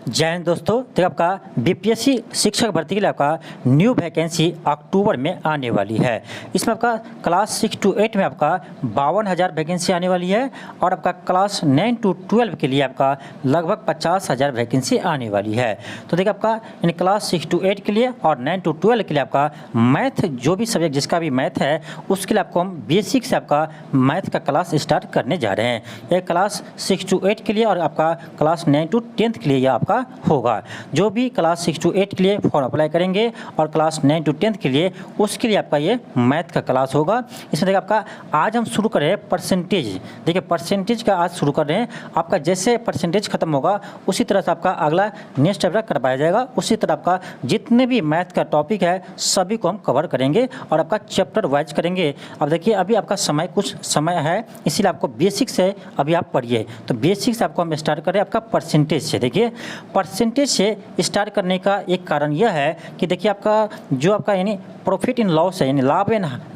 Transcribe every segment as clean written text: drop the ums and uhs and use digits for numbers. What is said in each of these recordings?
जय हिंद दोस्तों। तो आपका बीपीएससी शिक्षक भर्ती के लिए आपका न्यू वैकेंसी अक्टूबर में आने वाली है। इसमें आपका क्लास 6 to 8 में आपका 52,000 वैकेंसी आने वाली है और आपका क्लास 9 to 12 के लिए आपका लगभग 50,000 वैकेंसी आने वाली है। तो देखिए आपका इन क्लास 6 to 8 के लिए और 9 to 12 के लिए आपका मैथ जो भी सब्जेक्ट जिसका भी मैथ है उसके लिए आपको हम बेसिक से आपका मैथ का क्लास स्टार्ट करने जा रहे हैं। यह क्लास 6 to 8 के लिए और आपका क्लास 9 to 10 के लिए यह आपका होगा। जो भी क्लास 6 to 8 के लिए फॉर्म अप्लाई करेंगे और क्लास 9 to 10 के लिए उसके लिए आपका ये मैथ का क्लास होगा। इसमें देखिए आपका आज हम शुरू कर रहे हैं परसेंटेज। देखिए परसेंटेज का आज शुरू कर रहे हैं। आपका जैसे परसेंटेज खत्म होगा उसी तरह से आपका अगला नेक्स्ट चैप्टर करवाया जाएगा। उसी तरह आपका जितने भी मैथ का टॉपिक है सभी को हम कवर करेंगे और आपका चैप्टर वाइज करेंगे। अब देखिए अभी आपका समय कुछ समय है, इसीलिए आपको बेसिक से अभी आप पढ़िए। तो बेसिक से आपको हम स्टार्ट करें आपका परसेंटेज से। देखिए परसेंटेज से स्टार्ट करने का एक कारण यह है कि देखिए आपका जो आपका यानी प्रॉफिट इन लॉस है, यानी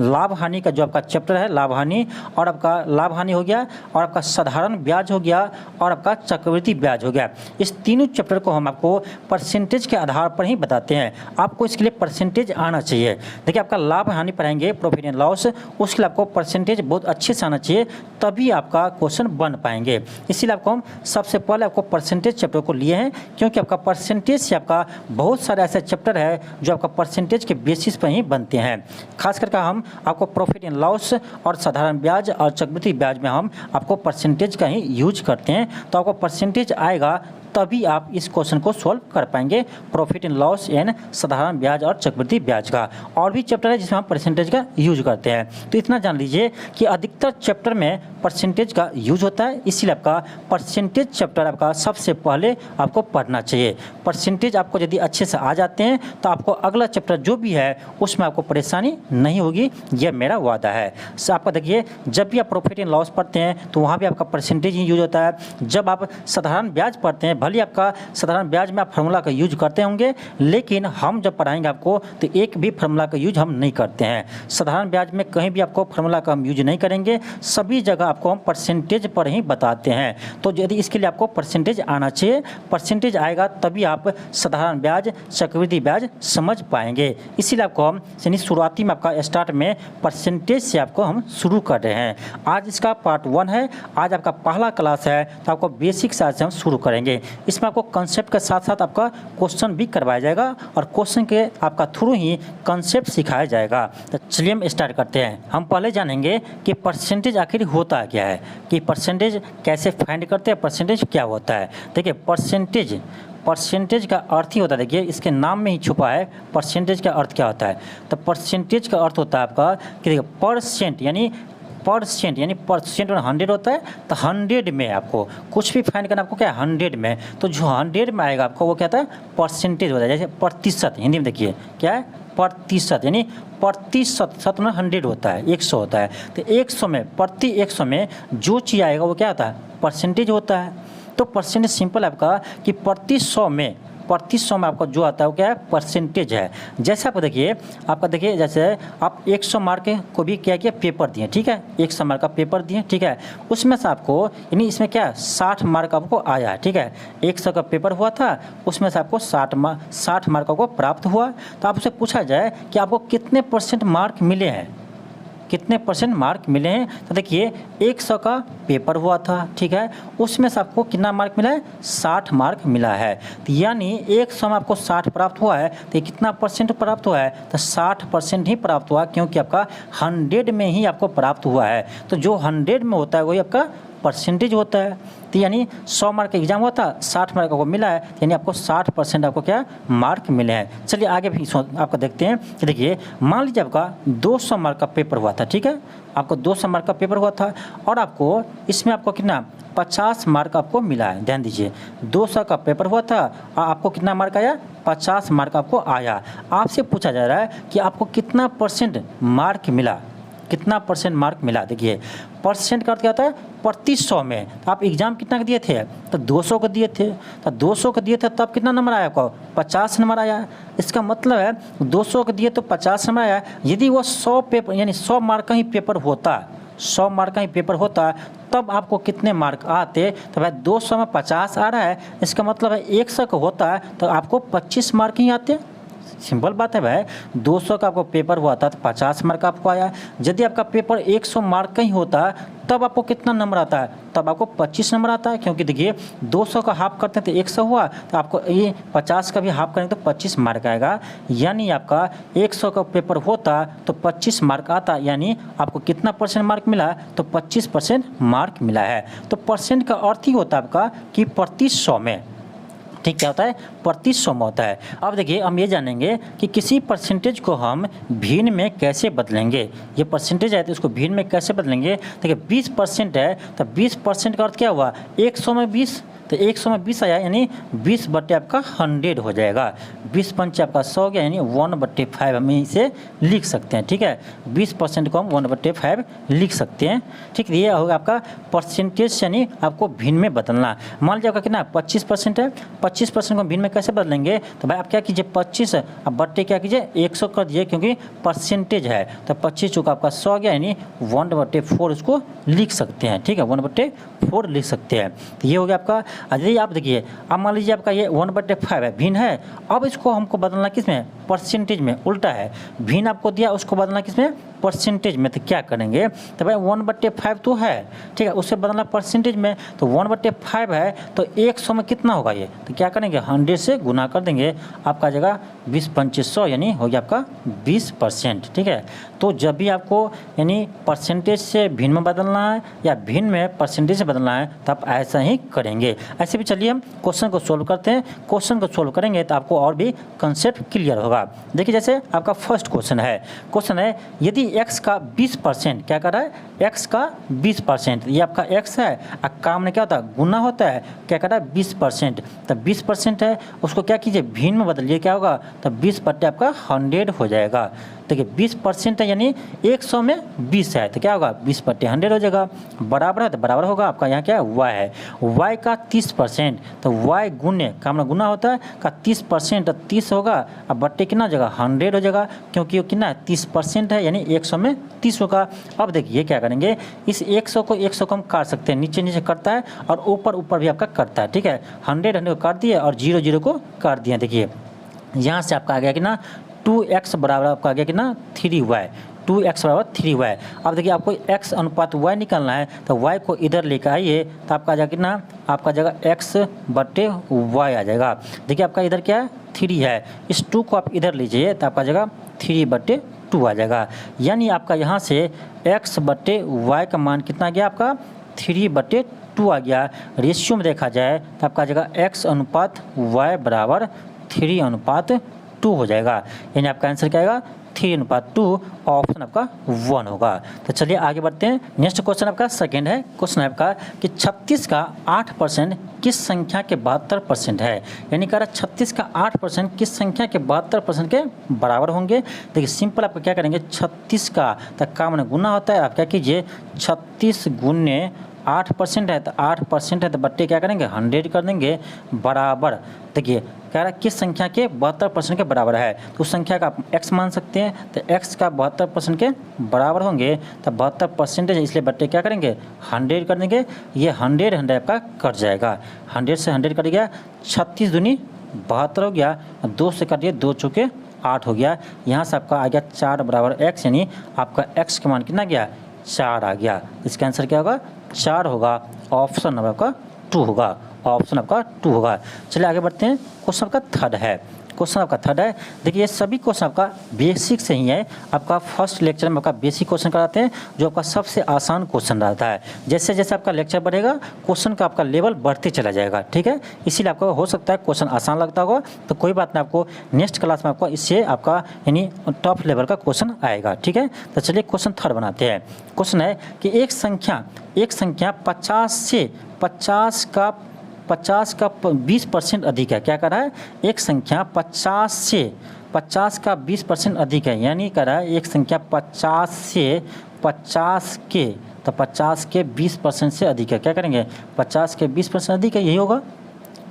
लाभ हानि का जो आपका चैप्टर है, लाभ हानि और आपका लाभ हानि हो गया और आपका साधारण ब्याज हो गया और आपका चक्रवृद्धि ब्याज हो गया। इस तीनों चैप्टर को हम आपको परसेंटेज के आधार पर ही बताते हैं। आपको इसके लिए परसेंटेज आना चाहिए। देखिए आपका लाभ हानि पढ़ाएंगे प्रॉफिट इन लॉस, उसके लिए आपको परसेंटेज बहुत अच्छे से आना चाहिए, तभी आपका क्वेश्चन बन पाएंगे। इसीलिए आपको हम सबसे पहले आपको परसेंटेज चैप्टर को लिए हैं, क्योंकि आपका परसेंटेज से आपका बहुत सारे ऐसे चैप्टर है जो आपका परसेंटेज के बेसिस पर ही बनते हैं। खास करके हम आपको प्रॉफिट इन लॉस और साधारण ब्याज और चक्रवृद्धि ब्याज में हम आपको परसेंटेज का ही यूज करते हैं। तो आपको परसेंटेज आएगा तभी आप इस क्वेश्चन को सॉल्व कर पाएंगे, प्रॉफिट इन लॉस एंड साधारण ब्याज और चक्रवृद्धि ब्याज का। और भी चैप्टर है जिसमें हम परसेंटेज का यूज करते हैं। तो इतना जान लीजिए कि अधिकतर चैप्टर में परसेंटेज का यूज होता है, इसीलिए आपका परसेंटेज चैप्टर आपका सबसे पहले आपको पढ़ना चाहिए। परसेंटेज आपको यदि अच्छे से आ जाते हैं तो आपको अगला चैप्टर जो भी है उसमें आपको परेशानी नहीं होगी, यह मेरा वादा है। आपका देखिए जब भी आप प्रॉफिट इन लॉस पढ़ते हैं तो वहाँ भी आपका परसेंटेज ही यूज होता है। जब आप साधारण ब्याज पढ़ते हैं, भले आपका साधारण ब्याज में आप फार्मूला का यूज करते होंगे, लेकिन हम जब पढ़ाएंगे आपको तो एक भी फार्मूला का यूज हम नहीं करते हैं। साधारण ब्याज में कहीं भी आपको फार्मूला का हम यूज नहीं करेंगे, सभी जगह आपको हम परसेंटेज पर ही बताते हैं। तो यदि इसके लिए आपको परसेंटेज आना चाहिए, परसेंटेज आएगा तभी आप साधारण ब्याज चक्रवृद्धि ब्याज समझ पाएंगे। इसीलिए आपको हम यानी शुरुआती में आपका स्टार्ट में परसेंटेज से आपको हम शुरू कर रहे हैं। आज इसका पार्ट 1 है, आज आपका पहला क्लास है, तो आपको बेसिक से हम शुरू करेंगे। इसमें आपको कंसेप्ट के साथ साथ आपका क्वेश्चन भी करवाया जाएगा और क्वेश्चन के आपका थ्रू ही कंसेप्ट सिखाया जाएगा। तो चलिए हम स्टार्ट करते हैं। हम पहले जानेंगे कि परसेंटेज आखिर होता क्या है, कि परसेंटेज कैसे फाइंड करते हैं, परसेंटेज क्या होता है। देखिए परसेंटेज का अर्थ ही होता है, देखिए इसके नाम में ही छुपा है परसेंटेज का अर्थ क्या होता है। तो परसेंटेज का अर्थ होता है आपका कि देखिए परसेंट यानी परसेंट 100 होता है, तो 100 में आपको कुछ भी फाइंड करना आपको क्या है 100 में, तो जो 100 में आएगा आपको वो क्या होता है परसेंटेज होता है। जैसे प्रतिशत हिंदी में देखिए क्या है प्रतिशत, यानी प्रतिशत में 100 होता है, 100 होता है। तो 100 में प्रति 100 में जो चीज़ आएगा वो क्या होता है परसेंटेज होता है। तो परसेंटेज सिंपल है आपका कि प्रति 100 में आपका जो आता है वो क्या है परसेंटेज है। जैसे आप देखिए जैसे आप 100 मार्क को भी क्या किया पेपर दिए, ठीक है 100 मार्क का पेपर दिए, ठीक है उसमें से आपको यानी इसमें क्या 60 मार्क आपको आया, ठीक है 100 का पेपर हुआ था उसमें से आपको 60 मार्क आपको प्राप्त हुआ। तो आपसे पूछा जाए कि आपको कितने % मार्क मिले हैं, कितने % मार्क मिले हैं, तो देखिए 100 का पेपर हुआ था, ठीक है उसमें से आपको कितना मार्क मिला है 60 मार्क मिला है। तो यानी 100 में आपको 60 प्राप्त हुआ है, तो ये कितना % प्राप्त हुआ है तो 60% ही प्राप्त हुआ, क्योंकि आपका 100 में ही आपको प्राप्त हुआ है। तो जो 100 में होता है वही आपका परसेंटेज होता है। तो यानी 100 मार्क का एग्जाम हुआ था, 60 मार्क आपको मिला है, यानी आपको 60% आपको क्या मार्क मिले हैं। चलिए आगे भी आपको देखते हैं कि देखिए मान लीजिए आपका 200 मार्क का पेपर हुआ था, ठीक है आपको 200 मार्क का पेपर हुआ था और आपको इसमें आपको कितना 50 मार्क आपको मिला है। ध्यान दीजिए 200 का पेपर हुआ था और आपको कितना मार्क आया 50 मार्क आपको आया। आपसे पूछा जा रहा है कि आपको कितना % मार्क मिला, कितना % मार्क मिला। देखिए परसेंट का अर्थ क्या होता है प्रति 100 में। तो आप एग्जाम कितना का दिए थे तो 200 का दिए थे, तो 200 का दिए थे तब कितना नंबर आया आपको 50 नंबर आया। इसका मतलब है 200 का दिए तो 50 नंबर आया। यदि वो 100 पेपर यानी 100 मार्क का ही पेपर होता 100 मार्क का ही पेपर होता तब आपको कितने मार्क आते? तो भाई 200 में 50 आ रहा है, इसका मतलब है 100 का होता है तो आपको 25 मार्क ही आते। सिंपल बात है भाई, 200 का आपको पेपर हुआ था तो 50 मार्क आपको आया। यदि आपका पेपर 100 मार्क का ही होता तब आपको कितना नंबर आता है? तब आपको 25 नंबर आता है, क्योंकि देखिए 200 का हाफ करते हैं तो 100 हुआ, तो आपको ये 50 का भी हाफ करेंगे तो 25 मार्क आएगा। यानी आपका 100 का पेपर होता तो 25 मार्क आता, यानी आपको कितना परसेंट मार्क मिला? तो 25% मार्क मिला है। तो परसेंट का अर्थ ही होता है आपका कि प्रति 100 में, ठीक क्या होता है? प्रति 100 में होता है। अब देखिए हम ये जानेंगे कि किसी परसेंटेज को हम भिन्न में कैसे बदलेंगे। ये परसेंटेज है तो इसको भिन्न में कैसे बदलेंगे? देखिए 20% है तो 20% का अर्थ क्या हुआ? 100 में 20, तो 100 में 20 आया, यानी 20 बटे आपका 100 हो जाएगा। 20 पंच आपका 100 हो गया, यानी 1/5 हम इसे लिख सकते हैं। ठीक है, 20% को हम 1/5 लिख सकते हैं। ठीक है, ये होगा आपका परसेंटेज, यानी आपको भिन्न में बदलना। मान लीजिए आपका कितना 25% है, 25% को भिन्न में कैसे बदलेंगे? तो भाई आप क्या कीजिए 25 अब बट्टे क्या कीजिए 100 कर दीजिए, क्योंकि परसेंटेज है तो 25 चूँकि आपका 100 गया, यानी 1/4 इसको लिख सकते हैं। ठीक है, 1/4 लिख सकते हैं। तो ये हो गया आपका। यदि आप देखिए अब मान लीजिए आपका ये 1/5 है, भिन्न है, अब इसको हमको बदलना किस में? परसेंटेज में। उल्टा है, भिन्न आपको दिया उसको बदलना किस में? परसेंटेज में। तो क्या करेंगे? तो भाई 1/5 तो है, ठीक है, उससे बदलना परसेंटेज में। तो 1/5 है तो 100 में कितना होगा ये? तो क्या करेंगे 100 से गुना कर देंगे, आपका जगह 20 पंचे 100, यानी हो गया आपका 20%। ठीक है, तो जब भी आपको यानी परसेंटेज से भिन्न में बदलना है या भिन्न में परसेंटेज से बदलना है तो आप ऐसा ही करेंगे। ऐसे भी चलिए हम क्वेश्चन को सोल्व करते हैं। क्वेश्चन को सोल्व करेंगे तो आपको और भी कंसेप्ट क्लियर होगा। देखिए जैसे आपका फर्स्ट क्वेश्चन है यदि x का 20%, क्या कर रहा है? x का 20%, ये आपका x है, काम में क्या होता है? गुना होता है, क्या कर रहा है? 20%। तो 20% है, उसको क्या कीजिए भिन्न में बदलिए, क्या होगा? तो 20 बटे आपका 100 हो जाएगा। देखिए 20% है, यानी 100 में 20 है, तो क्या होगा? 20 बटे 100 हो जाएगा। बराबर है तो बराबर होगा, आपका यहाँ क्या है? y है। y का 30%, तो y गुने, काम में गुना होता है, का 30%, तो 30 होगा, अब बट्टे कितना हो जाएगा? 100 हो जाएगा, क्योंकि वो कितना है? 30% है, यानी 100 में 30 होगा। अब देखिए क्या करेंगे, इस 100 को हम काट सकते हैं, नीचे नीचे करता है और ऊपर ऊपर भी आपका करता है। ठीक है, 100 को काट दिए और 0 को काट दिए। देखिए यहाँ से आपका आ गया कि ना 2x बराबर आपका आ गया कि ना 3y, 2x बराबर 3y। अब देखिए आपको x अनुपात y निकालना है, तो y को इधर लेकर आइए तो आपका आ जाएगा कि ना, आपका जगह x बटे y आ जाएगा। देखिए आपका इधर क्या है? 3 है, इस 2 को आप इधर लीजिए तो आपका जगह 3/2 आ जाएगा। यानी आपका यहाँ से x बटे y का मान कितना गया? आपका 3/2 आ गया। रेशियो में देखा जाए तो आपका जगह x अनुपात y बराबर 3/2 हो जाएगा। यानी आपका आंसर क्या आएगा? 3/2, ऑप्शन आपका 1 होगा। तो चलिए आगे बढ़ते हैं। नेक्स्ट क्वेश्चन आपका सेकंड है। क्वेश्चन है आपका कि 36 का 8% किस संख्या के 72% है? यानी कह रहा है 36 का 8% किस संख्या के 72% के बराबर होंगे? देखिए सिंपल आपको क्या करेंगे, 36 का तक का मैंने गुना होता है, आप क्या कीजिए 36 गुने 8% है तो 8% है तो बट्टे क्या करेंगे 100 कर देंगे, बराबर। देखिए कह रहा है किस संख्या के 72% के बराबर है, तो उस संख्या का आप x मान सकते हैं, तो x का 72% के बराबर होंगे तो 72% है, इसलिए बट्टे क्या करेंगे 100 कर देंगे। ये 100 आपका कट जाएगा, 100 से 100 कट गया, 36 दूनी 72 हो गया, 2 से कटिए 2 चौके 8 हो गया। यहाँ से आपका आ गया 4 बराबर x, यानी आपका x का मान कितना गया 4 आ गया। इसका आंसर क्या होगा? 4 होगा, ऑप्शन नंबर आपका 2 होगा, ऑप्शन आपका 2 होगा। चलिए आगे बढ़ते हैं। क्वेश्चन आपका थर्ड है। क्वेश्चन आपका थर्ड है। देखिए ये सभी क्वेश्चन आपका बेसिक से ही है। आपका फर्स्ट लेक्चर में आपका बेसिक क्वेश्चन कराते हैं, जो आपका सबसे आसान क्वेश्चन रहता है। जैसे जैसे आपका लेक्चर बढ़ेगा क्वेश्चन का आपका लेवल बढ़ते चला जाएगा, ठीक है। इसीलिए आपको हो सकता है क्वेश्चन आसान लगता होगा, तो कोई बात नहीं, आपको नेक्स्ट क्लास में आपको इससे आपका यानी टॉप लेवल का क्वेश्चन आएगा, ठीक है। तो चलिए क्वेश्चन थर्ड बनाते हैं। क्वेश्चन है कि एक संख्या 50 का 20% अधिक है। क्या कर रहा है? एक संख्या 50 का 20% अधिक है, यानी कर रहा है एक संख्या 50 के 20% से अधिक है। क्या करेंगे? 50 के 20% अधिक है, यही होगा।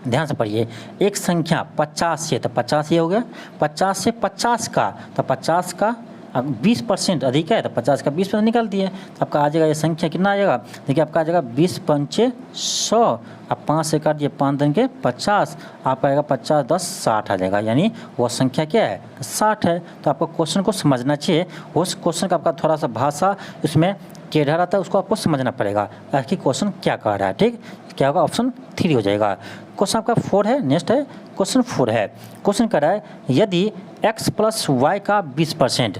ध्यान से पढ़िए, एक संख्या 50 से, तो 50 ये हो गया, 50 से 50 का, तो 50 का 20% अधिक है तो 50 का 20% निकाल दिए, तो आपका आ जाएगा ये संख्या कितना आ जाएगा, देखिए आपका आ जाएगा 20 पंचे 100, अब 5 से काट दिए 5 दूनी के 50, आपका आएगा 50 10 60 आ जाएगा, यानी वो संख्या क्या है 60 है। तो आपको क्वेश्चन को समझना चाहिए, उस क्वेश्चन का आपका थोड़ा सा भाषा उसमें टेढ़ा रहता है, उसको आपको समझना पड़ेगा कि क्वेश्चन क्या कह रहा है। ठीक, क्या होगा, ऑप्शन 3 हो जाएगा। क्वेश्चन आपका 4 है, नेक्स्ट है क्वेश्चन 4 है। क्वेश्चन कह रहा है यदि x प्लस वाई का 20%,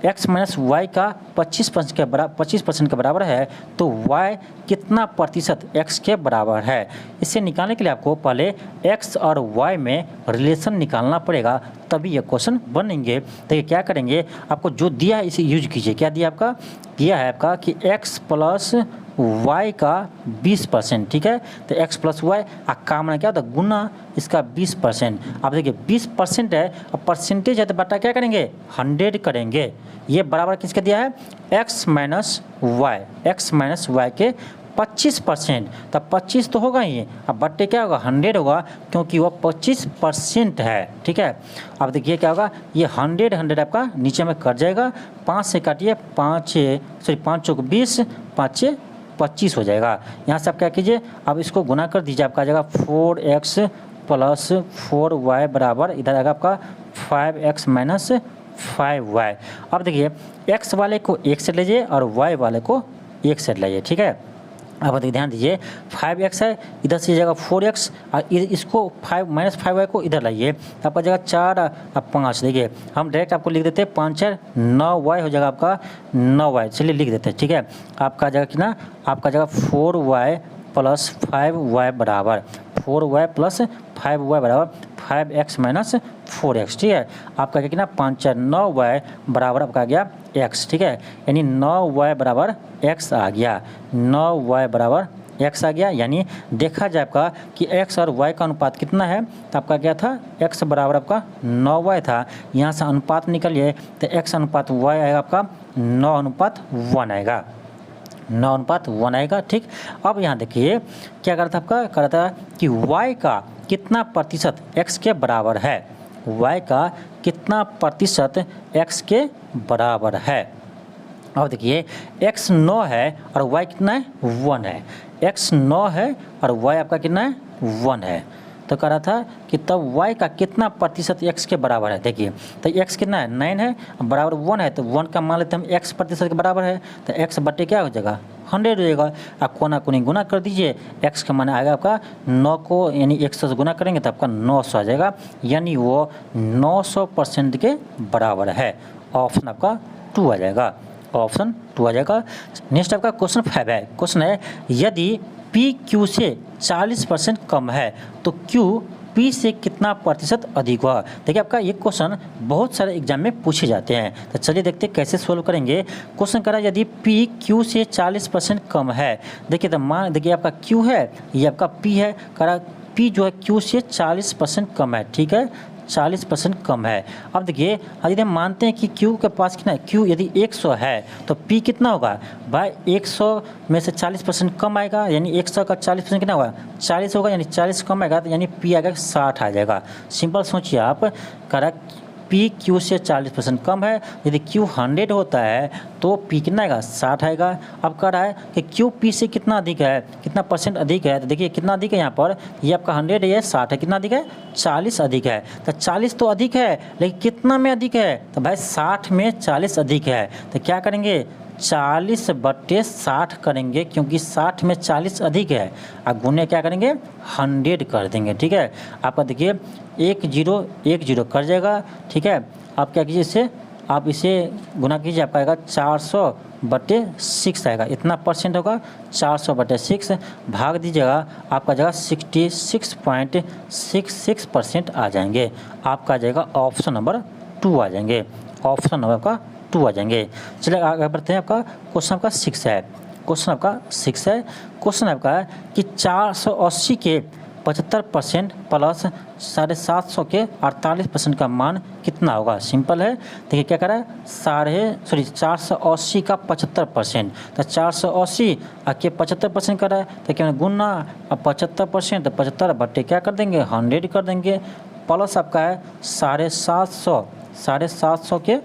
x माइनस वाई का 25% के बराबर है तो y कितना प्रतिशत x के बराबर है। इसे निकालने के लिए आपको पहले x और y में रिलेशन निकालना पड़ेगा, तभी ये क्वेश्चन बनेंगे। देखिए क्या करेंगे, आपको जो दिया है इसे यूज कीजिए। क्या दिया आपका, दिया है आपका कि x प्लस y का 20%, ठीक है, तो x प्लस वाई काम में क्या होता है गुना इसका 20%। अब देखिए 20% है, अब परसेंटेज है तो बटा क्या करेंगे 100 करेंगे। ये बराबर किसका दिया है x माइनस वाई के 25%, तब 25 तो होगा ही, अब बट्टे क्या होगा 100 होगा, क्योंकि वो 25% है। ठीक है, अब देखिए क्या होगा, ये 100 आपका नीचे में कट जाएगा, 5 से काटिए 5 चौक 20, 5 25 हो जाएगा। यहाँ से आप क्या कीजिए, अब इसको गुना कर दीजिए, आपका आ जाएगा 4x प्लस 4y बराबर इधर आएगा आपका 5x माइनस 5y। अब देखिए x वाले को एक सेट लीजिए और y वाले को एक सेट लाइए। ठीक है, अब ध्यान दीजिए 5x है, इधर से जाएगा 4x और इसको 5 माइनस 5y को इधर लाइए, तो आपका जाएगा 4 और 5। देखिए हम डायरेक्ट आपको लिख देते हैं 5 4 9y हो जाएगा आपका 9y, चलिए लिख देते हैं। ठीक है, आपका जाएगा कितना, आपका जाएगा 4y प्लस 5y बराबर 4y प्लस 5y बराबर 5x माइनस 4x। ठीक है, आपका क्या कितना 5 4 9y बराबर आपका आ गया x। ठीक है, यानी 9y बराबर x आ गया, 9y बराबर x आ गया। यानी देखा जाए आपका कि x और y का अनुपात कितना है, तो आपका क्या था x बराबर आपका 9y था, यहाँ से अनुपात निकलिए तो x अनुपात y आएगा आपका 9:1 आएगा, 9:1 आएगा। ठीक, अब यहाँ देखिए क्या करता था आपका, कर रहा था कि y का कितना प्रतिशत x के बराबर है, y का कितना प्रतिशत x के बराबर है। अब देखिए x 9 है और y कितना है 1 है, x 9 है और y आपका कितना है 1 है, तो कह रहा था कि तब y का कितना प्रतिशत x के बराबर है। देखिए तो x कितना है 9 है बराबर 1 है, तो 1 का मान लेते हैं हम x प्रतिशत के बराबर है, तो x बटे क्या हो जाएगा 100 हो जाएगा। आप कोना कोनी गुना कर दीजिए, x का मान आएगा आपका 9 को यानी 100 से गुना करेंगे तो आपका 900 आ जाएगा, यानी वो 900% के बराबर है। ऑप्शन आपका 2 आ जाएगा, ऑप्शन 2 आ जाएगा। नेक्स्ट आपका क्वेश्चन 5 है। क्वेश्चन है यदि P Q से 40% कम है तो Q P से कितना प्रतिशत अधिक हुआ। देखिए आपका ये क्वेश्चन बहुत सारे एग्जाम में पूछे जाते हैं, तो चलिए देखते हैं कैसे सोल्व करेंगे। क्वेश्चन करा यदि P Q से 40% कम है, देखिए तो मान देखिए आपका Q है, ये आपका P है, करा P जो है Q से 40% कम है। ठीक है, 40% कम है। अब देखिए यदि हम मानते हैं कि Q के पास कितना है, Q यदि 100 है तो P कितना होगा भाई, 100 में से 40% कम आएगा, यानी 100 का 40% कितना होगा 40 होगा, यानी 40 कम आएगा तो यानी P आएगा 60 आ जाएगा। सिंपल सोचिए आप, करेक्ट P Q से 40% कम है, यदि Q 100 होता है तो P कितना आएगा 60 आएगा। अब कह रहा है कि Q P से कितना अधिक है, कितना परसेंट अधिक है, तो देखिए कितना अधिक है यहाँ पर, ये आपका 100 है, ये 60 है, कितना अधिक है 40 अधिक है। तो 40 तो अधिक है, लेकिन कितना में अधिक है, तो भाई 60 में 40 अधिक है, तो क्या करेंगे 40/60 करेंगे, क्योंकि 60 में 40 अधिक है, और गुने क्या करेंगे 100 कर देंगे। ठीक है, आपका देखिए 1 0 1 0 कर जाएगा। ठीक है, आप क्या कीजिए इसे, आप इसे गुना कीजिए, आपका आएगा 400/6 आएगा, इतना परसेंट होगा 400/6 भाग दीजिएगा, आपका जगह 66.66% आ जाएंगे। आपका आ जाएगा ऑप्शन नंबर 2 आ जाएंगे, ऑप्शन नंबर का 2 आ जाएंगे। चलिए आगे बढ़ते हैं। आपका क्वेश्चन आपका 6 है। क्वेश्चन आपका 6 है। क्वेश्चन आपका है कि 480 के 75% प्लस 750 के 48% का मान कितना होगा। सिंपल है, देखिए क्या कर रहा है 480 का 75%, तो 480 के 75% कर रहा है, तो क्या गुना 75%, तो 75 बट्टे क्या कर देंगे 100 कर देंगे, प्लस आपका है 750 के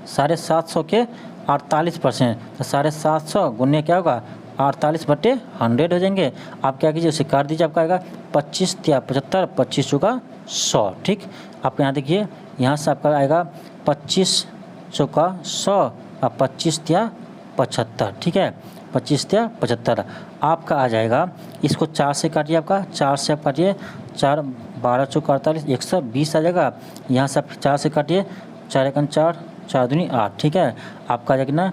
750 के 48%, तो 750 गुने क्या होगा 48/100 हो जाएंगे। आप क्या कीजिए उसे काट दीजिए, आपका आएगा 25 या 75, 25 चौका 100। ठीक, आप यहाँ देखिए यहाँ से आपका आएगा 25 चौका 100 और 25 या 75। ठीक है, 25 या 75 आपका आ जाएगा। इसको 4 से काटिए, आपका 4 से आप काटिए, 4 12 चौका 48, 120 आ जाएगा। यहाँ से आप 4 से काटिए, 4 एकम 4, 4 दूनी 8। ठीक है, आपका आ जाएगा ना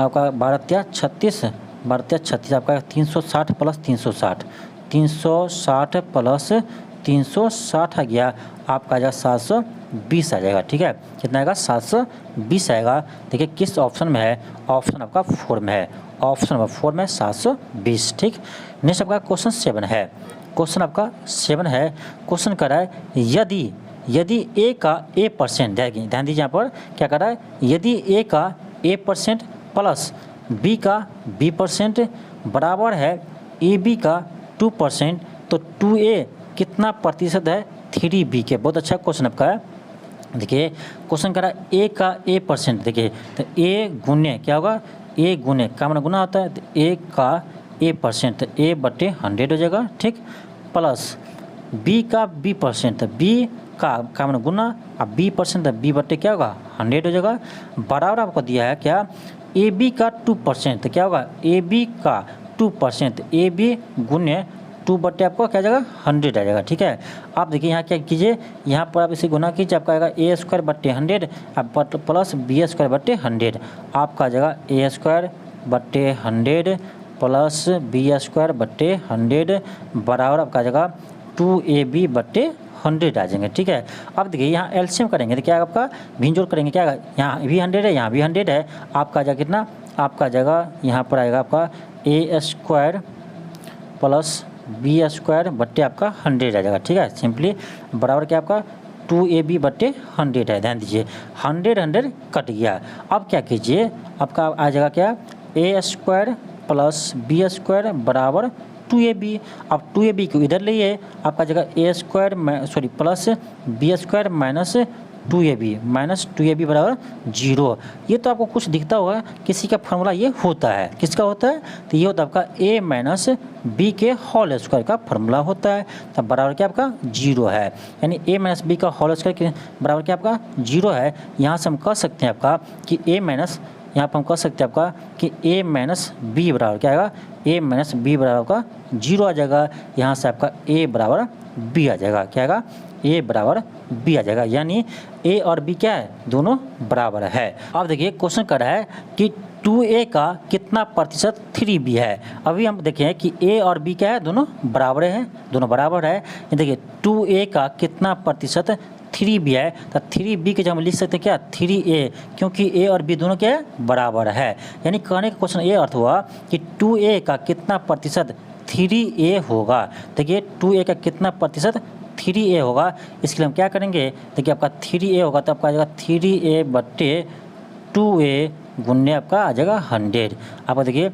आपका 12 या 36, 12 या 36 आपका 360 प्लस 360, 360 प्लस 360 आ गया, आपका आ जाएगा 720 आ जाएगा। ठीक है, कितना आएगा 720 आएगा। देखिए किस ऑप्शन में है, ऑप्शन आपका 4 में है, ऑप्शन नंबर 4 में 720। ठीक, नेक्स्ट आपका क्वेश्चन 7 है। क्वेश्चन आपका 7 है, क्वेश्चन कर रहा है यदि ए का A%, ध्यान दीजिए यहाँ पर क्या कर रहा है, यदि ए का A% प्लस बी का B% बराबर है AB का 2%, तो 2A कितना प्रतिशत है 3B के। बहुत अच्छा क्वेश्चन आपका है। देखिए क्वेश्चन कर रहा है ए का A%, देखिए तो ए गुने क्या होगा, ए गुने का माना गुना होता है, तो ए का A%, तो A/100 हो जाएगा। ठीक, प्लस बी का B%, तो बी का माना गुना, अब B%, तो B/, क्या होगा 100 हो जाएगा। बराबर आपको दिया है क्या, AB का 2%, तो क्या होगा AB का 2%, AB गुने 2/, आपको क्या जाएगा 100 आ जाएगा। ठीक है, आप देखिए यहाँ क्या कीजिए, यहाँ पर आप इसे गुना कीजिए, आपका आएगा A²/100 अब प्लस B²/100, आपका आ जाएगा A²/100 प्लस B²/100 बराबर आपका आ जाएगा 2AB/100 आ जाएंगे। ठीक है, अब देखिए यहाँ एलसीएम करेंगे तो क्या आपका भिंजोड़ करेंगे, क्या यहाँ भी 100 है, यहाँ भी 100 है, आपका आ जाएगा कितना, आपका आ जाएगा यहाँ पर आएगा आपका A² प्लस B² आपका 100 आ जाएगा। ठीक है, सिंपली बराबर क्या आपका 2AB/100 है। ध्यान दीजिए 100 कट गया। अब क्या कीजिए, आपका आ जाएगा क्या A² प्लस B² बराबर 2AB। अब 2AB को इधर लिए, आपका जगह A² plus B² minus 2AB बराबर 0। ये तो आपको कुछ दिखता होगा, किसी का फॉर्मूला ये होता है, किसका होता है, तो ये होता है आपका A माइनस B के होल स्क्वायर का फॉर्मूला होता है। तब बराबर क्या आपका 0 है, यानी A माइनस B का होल स्क्वायर के बराबर क्या आपका 0 है। यहाँ से हम कह सकते हैं आपका कि यहाँ पर हम कह सकते हैं आपका कि A माइनस B बराबर क्या आएगा, A माइनस B बराबर का 0 आ जाएगा। यहाँ से आपका A बराबर B आ जाएगा, क्या आएगा A बराबर B आ जाएगा, यानी A और B क्या है, दोनों बराबर है। अब देखिए क्वेश्चन कर रहा है कि 2A का कितना प्रतिशत 3B है। अभी हम देखें कि A और B क्या है, दोनों बराबर हैं, दोनों बराबर है। ये देखिए 2A का कितना प्रतिशत 3B है, तो 3B के जब हम लिख सकते हैं क्या 3A, क्योंकि A और B दोनों क्या है बराबर है। यानी कहने का क्वेश्चन ये अर्थ हुआ कि 2A का कितना प्रतिशत 3A होगा। देखिए 2A का कितना प्रतिशत 3A होगा, इसके लिए हम क्या करेंगे, देखिए आपका 3A होगा तो आपका आ जाएगा 3A/2A गुन्ने आपका आ जाएगा 100। आपका देखिए A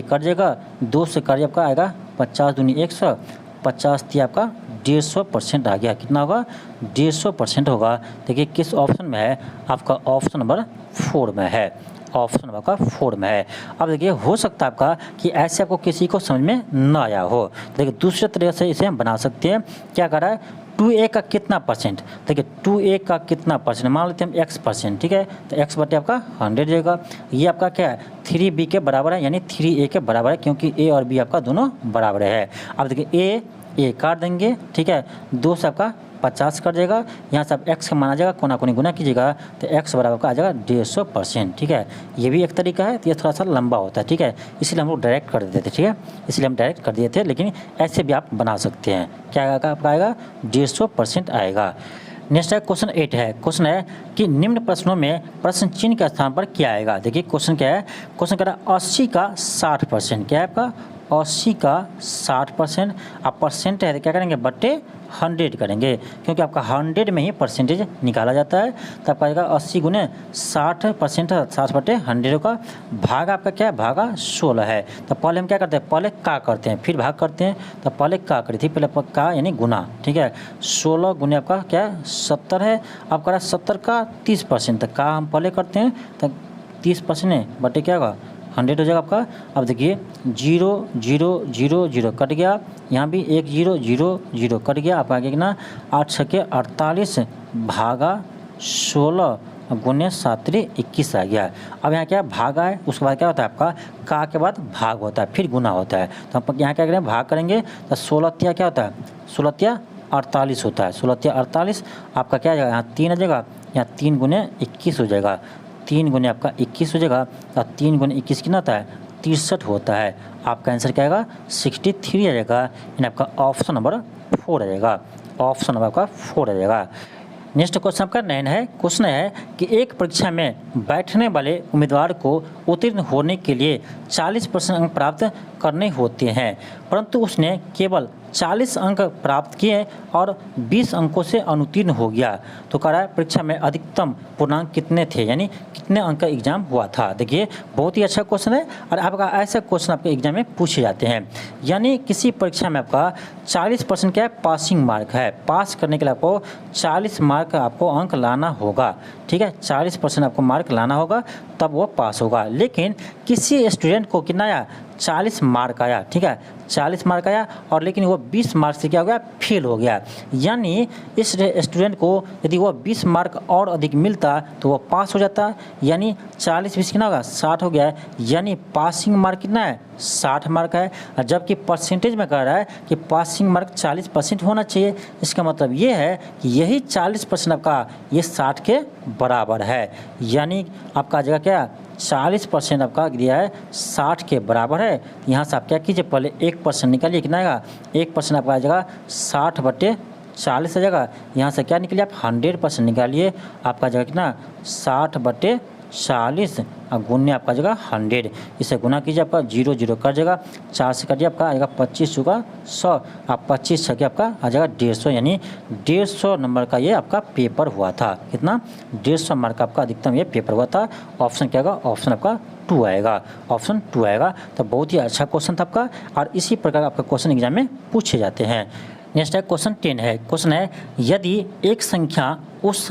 कट जाएगा, 2 से कट आपका आएगा 50 दूनी 100, 50 थी आपका 150% आ गया, कितना होगा 150% होगा। देखिए किस ऑप्शन में है, आपका ऑप्शन नंबर 4 में है, ऑप्शन नंबर का 4 में है। अब देखिए हो सकता है आपका कि ऐसे आपको किसी को समझ में न आया हो, देखिए दूसरे तरीके से इसे हम बना सकते हैं। क्या कर रहा है 2A का कितना परसेंट, देखिए 2A का कितना परसेंट, मान लेते हैं हम X%। ठीक है, तो X/, आपका 100 जाएगा। ये आपका क्या है 3B के बराबर है, यानी 3A के बराबर है, क्योंकि A और B आपका दोनों बराबर है। अब देखिए A काट देंगे, ठीक है, 2 से आपका 50 कर जाएगा, यहाँ से आप X का माना जाएगा, कोना कोनी गुना कीजिएगा तो X बराबर का आ जाएगा 150%। ठीक है, ये भी एक तरीका है, तो ये थोड़ा सा लंबा होता है। ठीक है, इसलिए हम लोग डायरेक्ट कर देते थे। ठीक है, इसलिए हम डायरेक्ट कर दिए थे, लेकिन ऐसे भी आप बना सकते हैं। क्या आएगा, आपका आएगा 150% आएगा। नेक्स्ट है क्वेश्चन 8 है। क्वेश्चन है कि निम्न प्रश्नों में प्रश्न चिन्ह के स्थान पर क्या आएगा। देखिए क्वेश्चन क्या है, क्वेश्चन कह रहा है 80 का 60%, क्या है आपका 80 का 60%, अब परसेंट है तो क्या करेंगे बट्टे 100 करेंगे, क्योंकि आपका 100 में ही परसेंटेज निकाला जाता है। तो आपका आएगा 80 गुने 60%, 60/100 का भाग आपका क्या है, भागा 16 है। तो पहले हम क्या करते हैं, पहले का करते हैं फिर भाग करते हैं। तो पहले का करी थी, पहले का यानी गुना, ठीक है। 16 गुने आपका क्या है 70 है, अब करा 70 का 30%, तो का हम पहले करते हैं तो 30% है बटे क्या होगा 100 हो जाएगा आपका। अब देखिए 0 0 0 0 कट गया, यहाँ भी 1 0 0 0 कट गया, आपका आगे कितना 8 छके 48 भागा 16 गुने 7 21 आ गया। अब यहाँ क्या भागा है, उसके बाद क्या होता है आपका का के बाद भाग होता है, फिर गुना होता है। तो हम यहाँ क्या करें भाग करेंगे तो 16 क्या होता है 16 48 होता है, 16 48 आपका क्या आ जाएगा यहाँ 3 आ जाएगा, यहाँ 3 गुने 21 हो जाएगा, 3 गुने आपका 21 हो जाएगा। और 3 गुने 21 कितना होता है 63 होता है। आपका आंसर क्या आएगा 63 आ जाएगा, यानी आपका ऑप्शन नंबर 4 आ जाएगा, ऑप्शन नंबर आपका 4 आ जाएगा। नेक्स्ट क्वेश्चन आपका 9 है। क्वेश्चन है कि एक परीक्षा में बैठने वाले उम्मीदवार को उत्तीर्ण होने के लिए 40% अंक प्राप्त करने होते हैं, परंतु उसने केवल 40 अंक प्राप्त किए और 20 अंकों से अनुत्तीर्ण हो गया। तो कह रहा है परीक्षा में अधिकतम पूर्णांक कितने थे, यानी कितने अंक का एग्जाम हुआ था। देखिए बहुत ही अच्छा क्वेश्चन है और आपका ऐसा क्वेश्चन आपके एग्जाम में पूछे जाते हैं। यानी किसी परीक्षा में आपका 40% क्या है पासिंग मार्क है, पास करने के लिए आपको 40 मार्क आपको अंक लाना होगा, ठीक है। 40% आपको मार्क लाना होगा तब वो पास होगा। लेकिन किसी स्टूडेंट को कितना आया 40 मार्क आया, ठीक है 40 मार्क आया, और लेकिन वो 20 मार्क से क्या हो गया फेल हो गया। यानी इस स्टूडेंट को यदि वो 20 मार्क और अधिक मिलता तो वो पास हो जाता, यानी 40 20 कितना होगा 60 हो गया, यानी पासिंग मार्क कितना है 60 मार्क है। जबकि परसेंटेज में कह रहा है कि पासिंग मार्क 40% होना चाहिए। इसका मतलब ये है कि यही 40% आपका ये 60 के बराबर है, यानी आपका जगह क्या 40% आपका दिया है 60 के बराबर है। यहाँ से आप क्या कीजिए पहले 1% निकालिए, कितना आएगा 1% आपका आ जाएगा 60/40 आ जाएगा। यहाँ से क्या निकलिए आप 100% निकालिए, आपका जगह कितना 60/40 और गुने आपका जगह 100, इसे गुना कीजिए आपका 0 0 कर जाएगा, 4 से कटिए आपका आ जाएगा 25 चुका 100, आप 25 छके आपका आ जाएगा 150, यानी 150 नंबर का ये आपका पेपर हुआ था। कितना 150 मार्क का आपका अधिकतम ये पेपर हुआ था। ऑप्शन क्या होगा, ऑप्शन आपका 2 आएगा, ऑप्शन 2 आएगा। तो बहुत ही अच्छा क्वेश्चन था आपका और इसी प्रकार आपका क्वेश्चन एग्जाम में पूछे जाते हैं। नेक्स्ट है क्वेश्चन 10 है। क्वेश्चन है यदि एक संख्या उस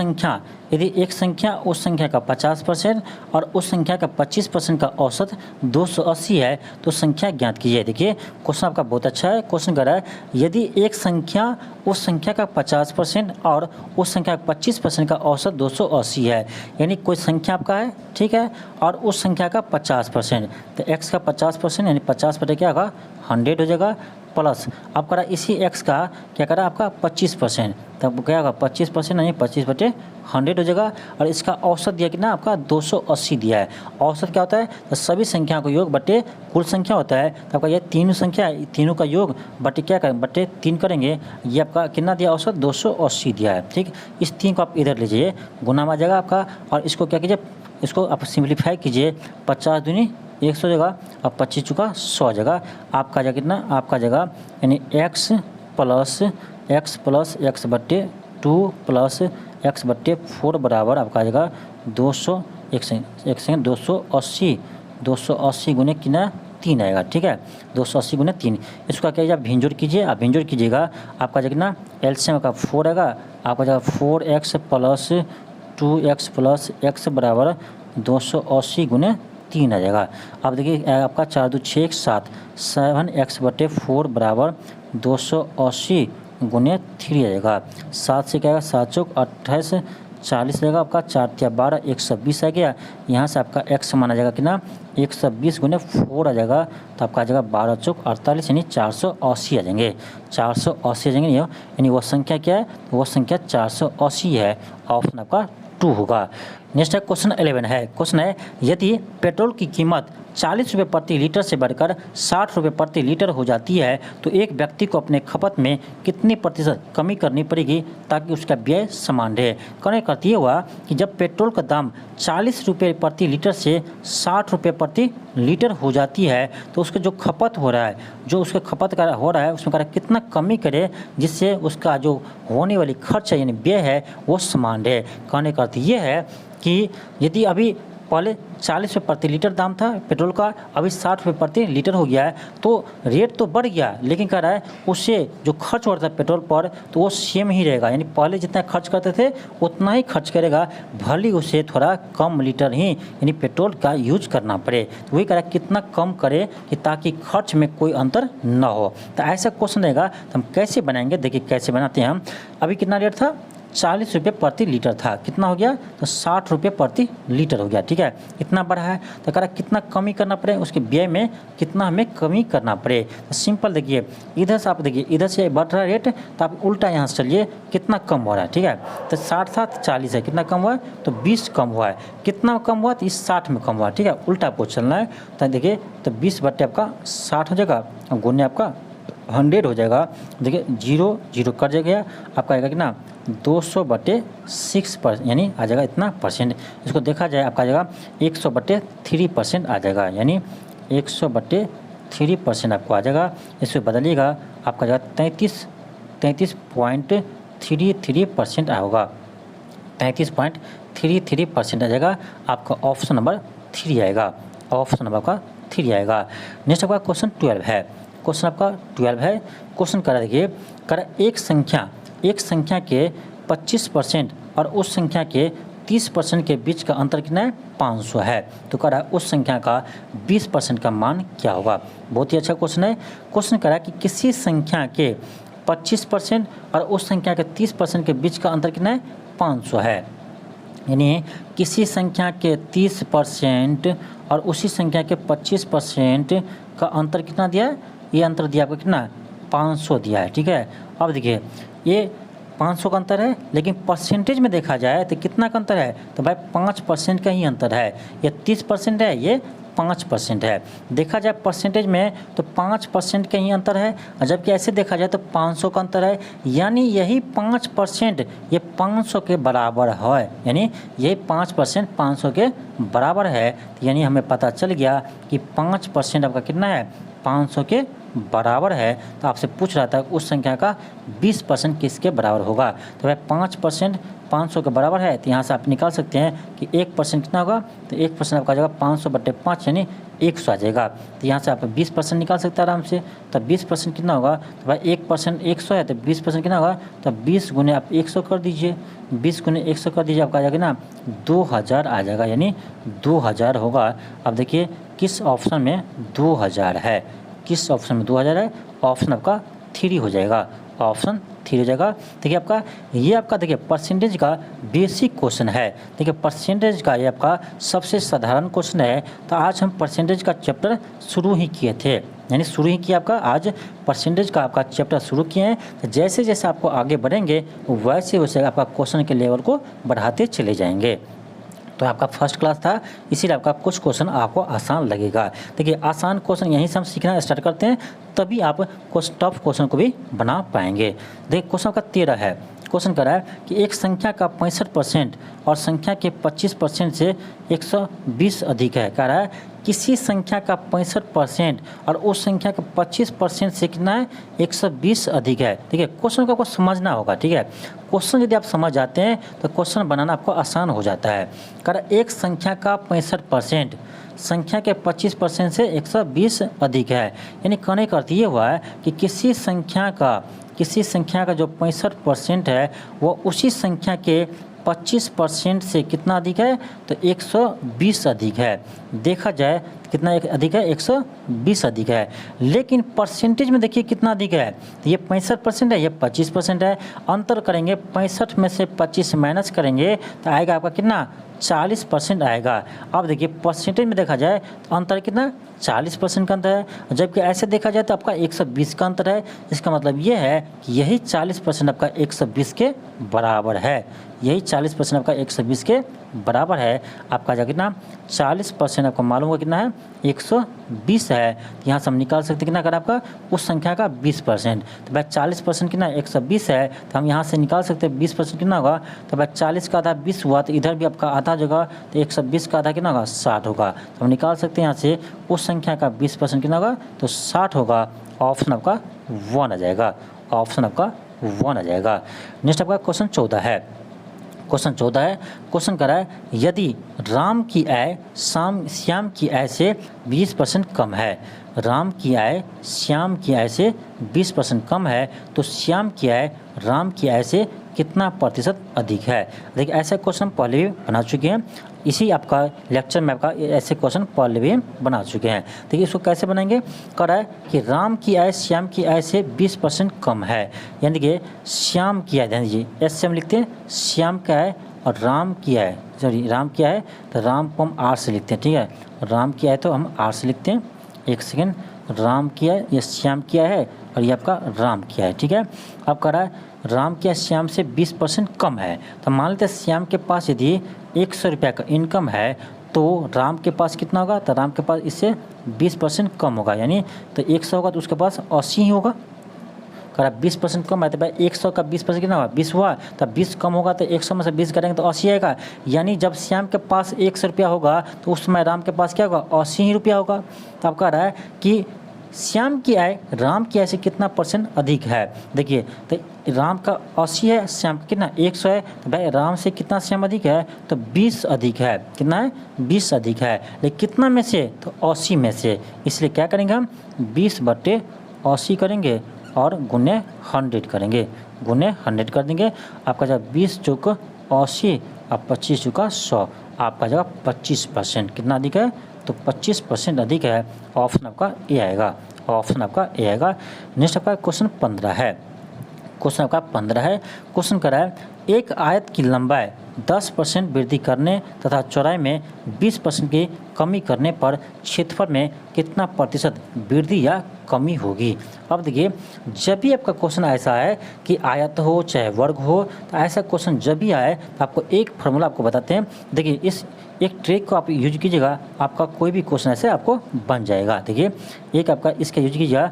संख्या का 50% और उस संख्या का 25% का औसत 280 है तो संख्या ज्ञात कीजिए। देखिए क्वेश्चन आपका बहुत अच्छा है। क्वेश्चन कर रहा है यदि एक संख्या उस संख्या का 50% और उस संख्या का 25% का औसत 280 है, यानी कोई संख्या आपका है, ठीक है, और उस संख्या का 50%, तो x का 50% यानी 50 बटे क्या होगा 100 हो जाएगा, प्लस अब करा इसी x का क्या करा आपका 25%, तब क्या होगा 25% यानी 25/100 हो जाएगा। और इसका औसत दिया कितना आपका 280 दिया है। औसत क्या होता है तो सभी संख्या का योग बटे कुल संख्या होता है। तो आपका ये तीनों संख्या तीनों का योग बटे क्या करें बटे 3 करेंगे, ये आपका कितना दिया औसत 280 दिया है, ठीक। इस 3 को आप इधर लीजिए गुना में आ जाएगा आपका, और इसको क्या कीजिए इसको आप सिंप्लीफाई कीजिए, 50 दूनी 100 जगह और 25 चुका 100 जगह आपका जगह कितना आपका जगह यानी x प्लस x बट्टे 2 प्लस x बट्टे 4 बराबर आपका जगह 280 गुने कितना 3 आएगा, ठीक है 280 गुने 3। इसका क्या आप भिंजोड़ कीजिए, आप भिंजोड़ कीजिएगा आपका जगह कितना एलसीएम का 4 आएगा, आपका जगह 4x plus 2x plus x बराबर 280 गुने 3 आ जाएगा। अब देखिए आपका 4 2 6 7 7x बटे 4 बराबर 280 गुने 3 आ जाएगा। 7 से क्या आएगा 7 चौक 28 40 रहेगा आपका, 4 3 12 120 आ गया। यहाँ से आपका x माना जाएगा कितना 120 गुने 4 आ जाएगा, तो आपका आ जाएगा 12 चौक 48 यानी 480 आ जाएंगे, 480 आ जाएंगे। यानी वो संख्या क्या है वो संख्या 480 है। ऑप्शन आपका 2 होगा। नेक्स्ट है क्वेश्चन 11 है। क्वेश्चन है यदि पेट्रोल की कीमत 40 रुपये प्रति लीटर से बढ़कर 60 रुपये प्रति लीटर हो जाती है तो एक व्यक्ति को अपने खपत में कितनी प्रतिशत कमी करनी पड़ेगी ताकि उसका व्यय समान रहे। कहने का अर्थ ये हुआ कि जब पेट्रोल का दाम 40 रुपये प्रति लीटर से 60 रुपये प्रति लीटर हो जाती है तो उसका जो खपत हो रहा है, जो उसका खपत का हो रहा है उसमें करा कितना कमी करे जिससे उसका जो होने वाली खर्च है यानी व्यय है वो समान रहे। कहने का अर्थ ये है कि यदि अभी पहले 40 रुपये प्रति लीटर दाम था पेट्रोल का, अभी 60 रुपये प्रति लीटर हो गया है तो रेट तो बढ़ गया, लेकिन कह रहा है उससे जो खर्च हो रहा था पेट्रोल पर तो वो सेम ही रहेगा। यानी पहले जितना खर्च करते थे उतना ही खर्च करेगा, भले उसे थोड़ा कम लीटर ही यानी पेट्रोल का यूज करना पड़े। तो वही कह रहा है कितना कम करे कि ताकि खर्च में कोई अंतर न हो। तो ऐसा क्वेश्चन रहेगा तो हम कैसे बनाएंगे, देखिए कैसे बनाते हैं हम। अभी कितना रेट था 40 रुपये प्रति लीटर था, कितना हो गया तो 60 रुपये प्रति लीटर हो गया। ठीक है, इतना बढ़ा है तो कह रहा कितना कमी करना पड़े, उसके व्यय में कितना हमें कमी करना पड़े। तो सिंपल देखिए इधर से आप देखिए इधर से बढ़ रहा है रेट तो आप उल्टा यहाँ से चलिए कितना कम हो रहा है। ठीक है, तो 60 था 40 है, कितना कम हुआ है तो 20 कम हुआ है, कितना कम हुआ तो इस 60 में कम हुआ। ठीक है, उल्टा आपको चलना है। तो देखिए तो 20 बट्टे आपका 60 हो जाएगा, गुने आपका 100 हो जाएगा। देखिए 0 0 कट जाएगा, आपका आएगा कितना 200/6 यानी आ जाएगा इतना परसेंट। इसको देखा जाए आपका आ जाएगा 100/3% आ जाएगा, यानी 100/3% आपको आ जाएगा। इसको बदलिएगा आपका जाएगा 33.33% होगा, 33.33% आ जाएगा। आपका ऑप्शन नंबर 3 आएगा, ऑप्शन नंबर का 3 आएगा। नेक्स्ट आपका क्वेश्चन 12 है। क्वेश्चन आपका 12 है। क्वेश्चन करा देखिए, करा एक संख्या के 25% और उस संख्या के 30% के बीच का अंतर कितना है 500 है। तो कह रहा है उस संख्या का 20% का मान क्या होगा। बहुत ही अच्छा क्वेश्चन है। क्वेश्चन कह रहा है कि किसी संख्या के 25% और उस संख्या के 30% के बीच का अंतर कितना है 500 है। यानी किसी संख्या के 30% और उसी संख्या के 25% का अंतर कितना दिया है, ये अंतर दिया आपको कितना 500 दिया है। ठीक है, अब देखिए ये 500 का अंतर है, लेकिन परसेंटेज में देखा जाए तो कितना का अंतर है तो भाई 5% का ही अंतर है। ये 30% है, ये 5% है। देखा जाए परसेंटेज में तो 5% का ही अंतर है, और जबकि ऐसे देखा जाए तो 500 का अंतर है। यानी यही 5% ये 500 के बराबर है, यानी यही 5% 500 के बराबर है। यानी हमें पता चल गया कि 5% आपका कितना है 500 के बराबर है। तो आपसे पूछ रहा था उस संख्या का 20% किसके बराबर होगा। तो भाई 5% 500 के बराबर है, तो यहाँ से आप निकाल सकते हैं कि 1% कितना होगा तो 1% आपका आ जाएगा 500/5 यानी 100 आ जाएगा। तो यहाँ से आप 20% निकाल सकते हैं आराम से। तो 20% कितना होगा तो भाई 1% 100 है तो 20% कितना होगा तो 20 गुने आप 100 कर दीजिए, 20 गुने 100 कर दीजिए, आपका आ जाएगा ना 2000 आ जाएगा, यानी 2000 होगा। अब देखिए किस ऑप्शन में 2000 है, किस ऑप्शन में 2000 है, ऑप्शन आपका 3 हो जाएगा, ऑप्शन 3 हो जाएगा। देखिए आपका ये आपका देखिए परसेंटेज का बेसिक क्वेश्चन है। देखिए परसेंटेज का ये आपका सबसे साधारण क्वेश्चन है। तो आज हम परसेंटेज का चैप्टर शुरू ही किए थे, यानी शुरू ही किया आपका आज परसेंटेज का आपका चैप्टर शुरू किए हैं। तो जैसे जैसे आपको आगे बढ़ेंगे वैसे वैसे आपका क्वेश्चन के लेवल को बढ़ाते चले जाएंगे। तो आपका फर्स्ट क्लास था, इसीलिए आपका कुछ क्वेश्चन आपको आसान लगेगा। देखिए आसान क्वेश्चन यहीं से हम सीखना स्टार्ट करते हैं, तभी आप टफ क्वेश्चन को भी बना पाएंगे। देखिए क्वेश्चन का 13 है। क्वेश्चन कर रहा है कि एक संख्या का 65% और संख्या के 25% से 120 अधिक है। कह रहा है किसी संख्या का 65% और उस संख्या का 25% से कितना है 120 अधिक है। ठीक है, क्वेश्चन को आपको समझना होगा। ठीक है, क्वेश्चन यदि आप समझ जाते हैं तो क्वेश्चन बनाना आपको आसान हो जाता है। कह रहा है एक संख्या का 65% संख्या के 25% से 120 अधिक है। यानी कहने का अर्थ ये हुआ है कि किसी संख्या का जो 65% है वो उसी संख्या के 25% से कितना अधिक है तो 120 अधिक है। देखा जाए कितना अधिक है 120 अधिक है, लेकिन परसेंटेज में देखिए कितना अधिक है तो ये 65% है, ये 25% है। अंतर करेंगे 65 में से 25 माइनस करेंगे तो आएगा आपका कितना 40% आएगा। अब देखिए परसेंटेज में देखा जाए तो अंतर कितना 40% का अंतर है, जबकि ऐसे देखा जाए तो आपका 120 का अंतर है। इसका मतलब ये है कि यही 40% आपका 120 के बराबर है। यही 40% आपका 120 के बराबर है। आपका जो कितना 40% आपको मालूम होगा कितना है 120 है। यहाँ से हम निकाल सकते कितना कर आपका उस संख्या का 20%। तो भाई 40% कितना 120 है, तो हम यहाँ से निकाल सकते हैं 20% कितना होगा। तो भाई 40 का आधा 20 हुआ, तो इधर भी आपका आधा जगह, तो 120 का आधा कितना होगा 60 होगा। तो हम निकाल सकते हैं यहाँ से उस संख्या का 20% कितना होगा, तो 60 होगा। ऑप्शन आपका 1 आ जाएगा। ऑप्शन आपका 1 आ जाएगा। नेक्स्ट आपका क्वेश्चन 14 है। क्वेश्चन 14 है, क्वेश्चन करा है यदि राम की आय श्याम की आय से 20% कम है, राम की आय श्याम की आय से 20% कम है, तो श्याम की आय राम की आय से कितना प्रतिशत अधिक है। देखिए ऐसे क्वेश्चन पहले भी बना चुके हैं, इसी आपका लेक्चर में आपका ऐसे क्वेश्चन पहले भी बना चुके हैं। देखिए इसको कैसे बनाएंगे, कह रहा है कि राम की आय श्याम की आय से 20% कम है, यानी कि श्याम की आय, ध्यान दीजिए एस से हम लिखते हैं श्याम का आय और राम की आय, सॉरी राम की आय तो राम को हम आर से लिखते हैं, ठीक है, राम की आय तो हम आर से लिखते हैं। एक सेकेंड, राम की आय ये श्याम की आय है और ये आपका राम की आय, ठीक है। अब कह रहा है राम की आय श्याम से 20% कम है, तो मान लेते हैं श्याम के पास यदि 100 रुपये का इनकम है, तो राम के पास कितना होगा, तो राम के पास इससे 20% कम होगा, यानी तो 100 होगा तो उसके पास 80 ही होगा। कह रहा 20% कम है, तो भाई 100 का 20% कितना हुआ 20 हुआ, तब 20 कम होगा तो 100 में से 20 करेंगे तो 80 आएगा। यानी जब श्याम के पास 100 रुपया होगा तो उस समय राम के पास क्या होगा 80 ही रुपया होगा। तो अब कह रहा है कि श्याम की आय राम की आय से कितना % अधिक है। देखिए तो राम का 80 है, श्याम का कितना 100 है, तो भाई राम से कितना श्याम अधिक है, तो 20 अधिक है। कितना है 20 अधिक है, लेकिन कितना में से, तो 80 में से। इसलिए क्या करेंगे हम 20/80 करेंगे और गुने 100 करेंगे, गुने 100 कर देंगे। आपका जब 20 चौक 80 और 25 चौका 100, आपका जगह 25% कितना अधिक है, तो 25% अधिक है। ऑप्शन आपका ए आएगा। ऑप्शन आपका ए आएगा। नेक्स्ट आपका क्वेश्चन 15 है। क्वेश्चन आपका 15 है। क्वेश्चन करा है एक आयत की लंबाई 10% वृद्धि करने तथा चौड़ाई में 20% की कमी करने पर क्षेत्रफल में कितना प्रतिशत वृद्धि या कमी होगी। अब देखिए जब भी आपका क्वेश्चन ऐसा है कि आयत हो चाहे वर्ग हो, तो ऐसा क्वेश्चन जब भी आए तो आपको एक फार्मूला आपको बताते हैं। देखिए इस एक ट्रिक को आप यूज कीजिएगा, आपका कोई भी क्वेश्चन ऐसे आपको बन जाएगा। देखिए एक आपका इसका यूज कीजिएगा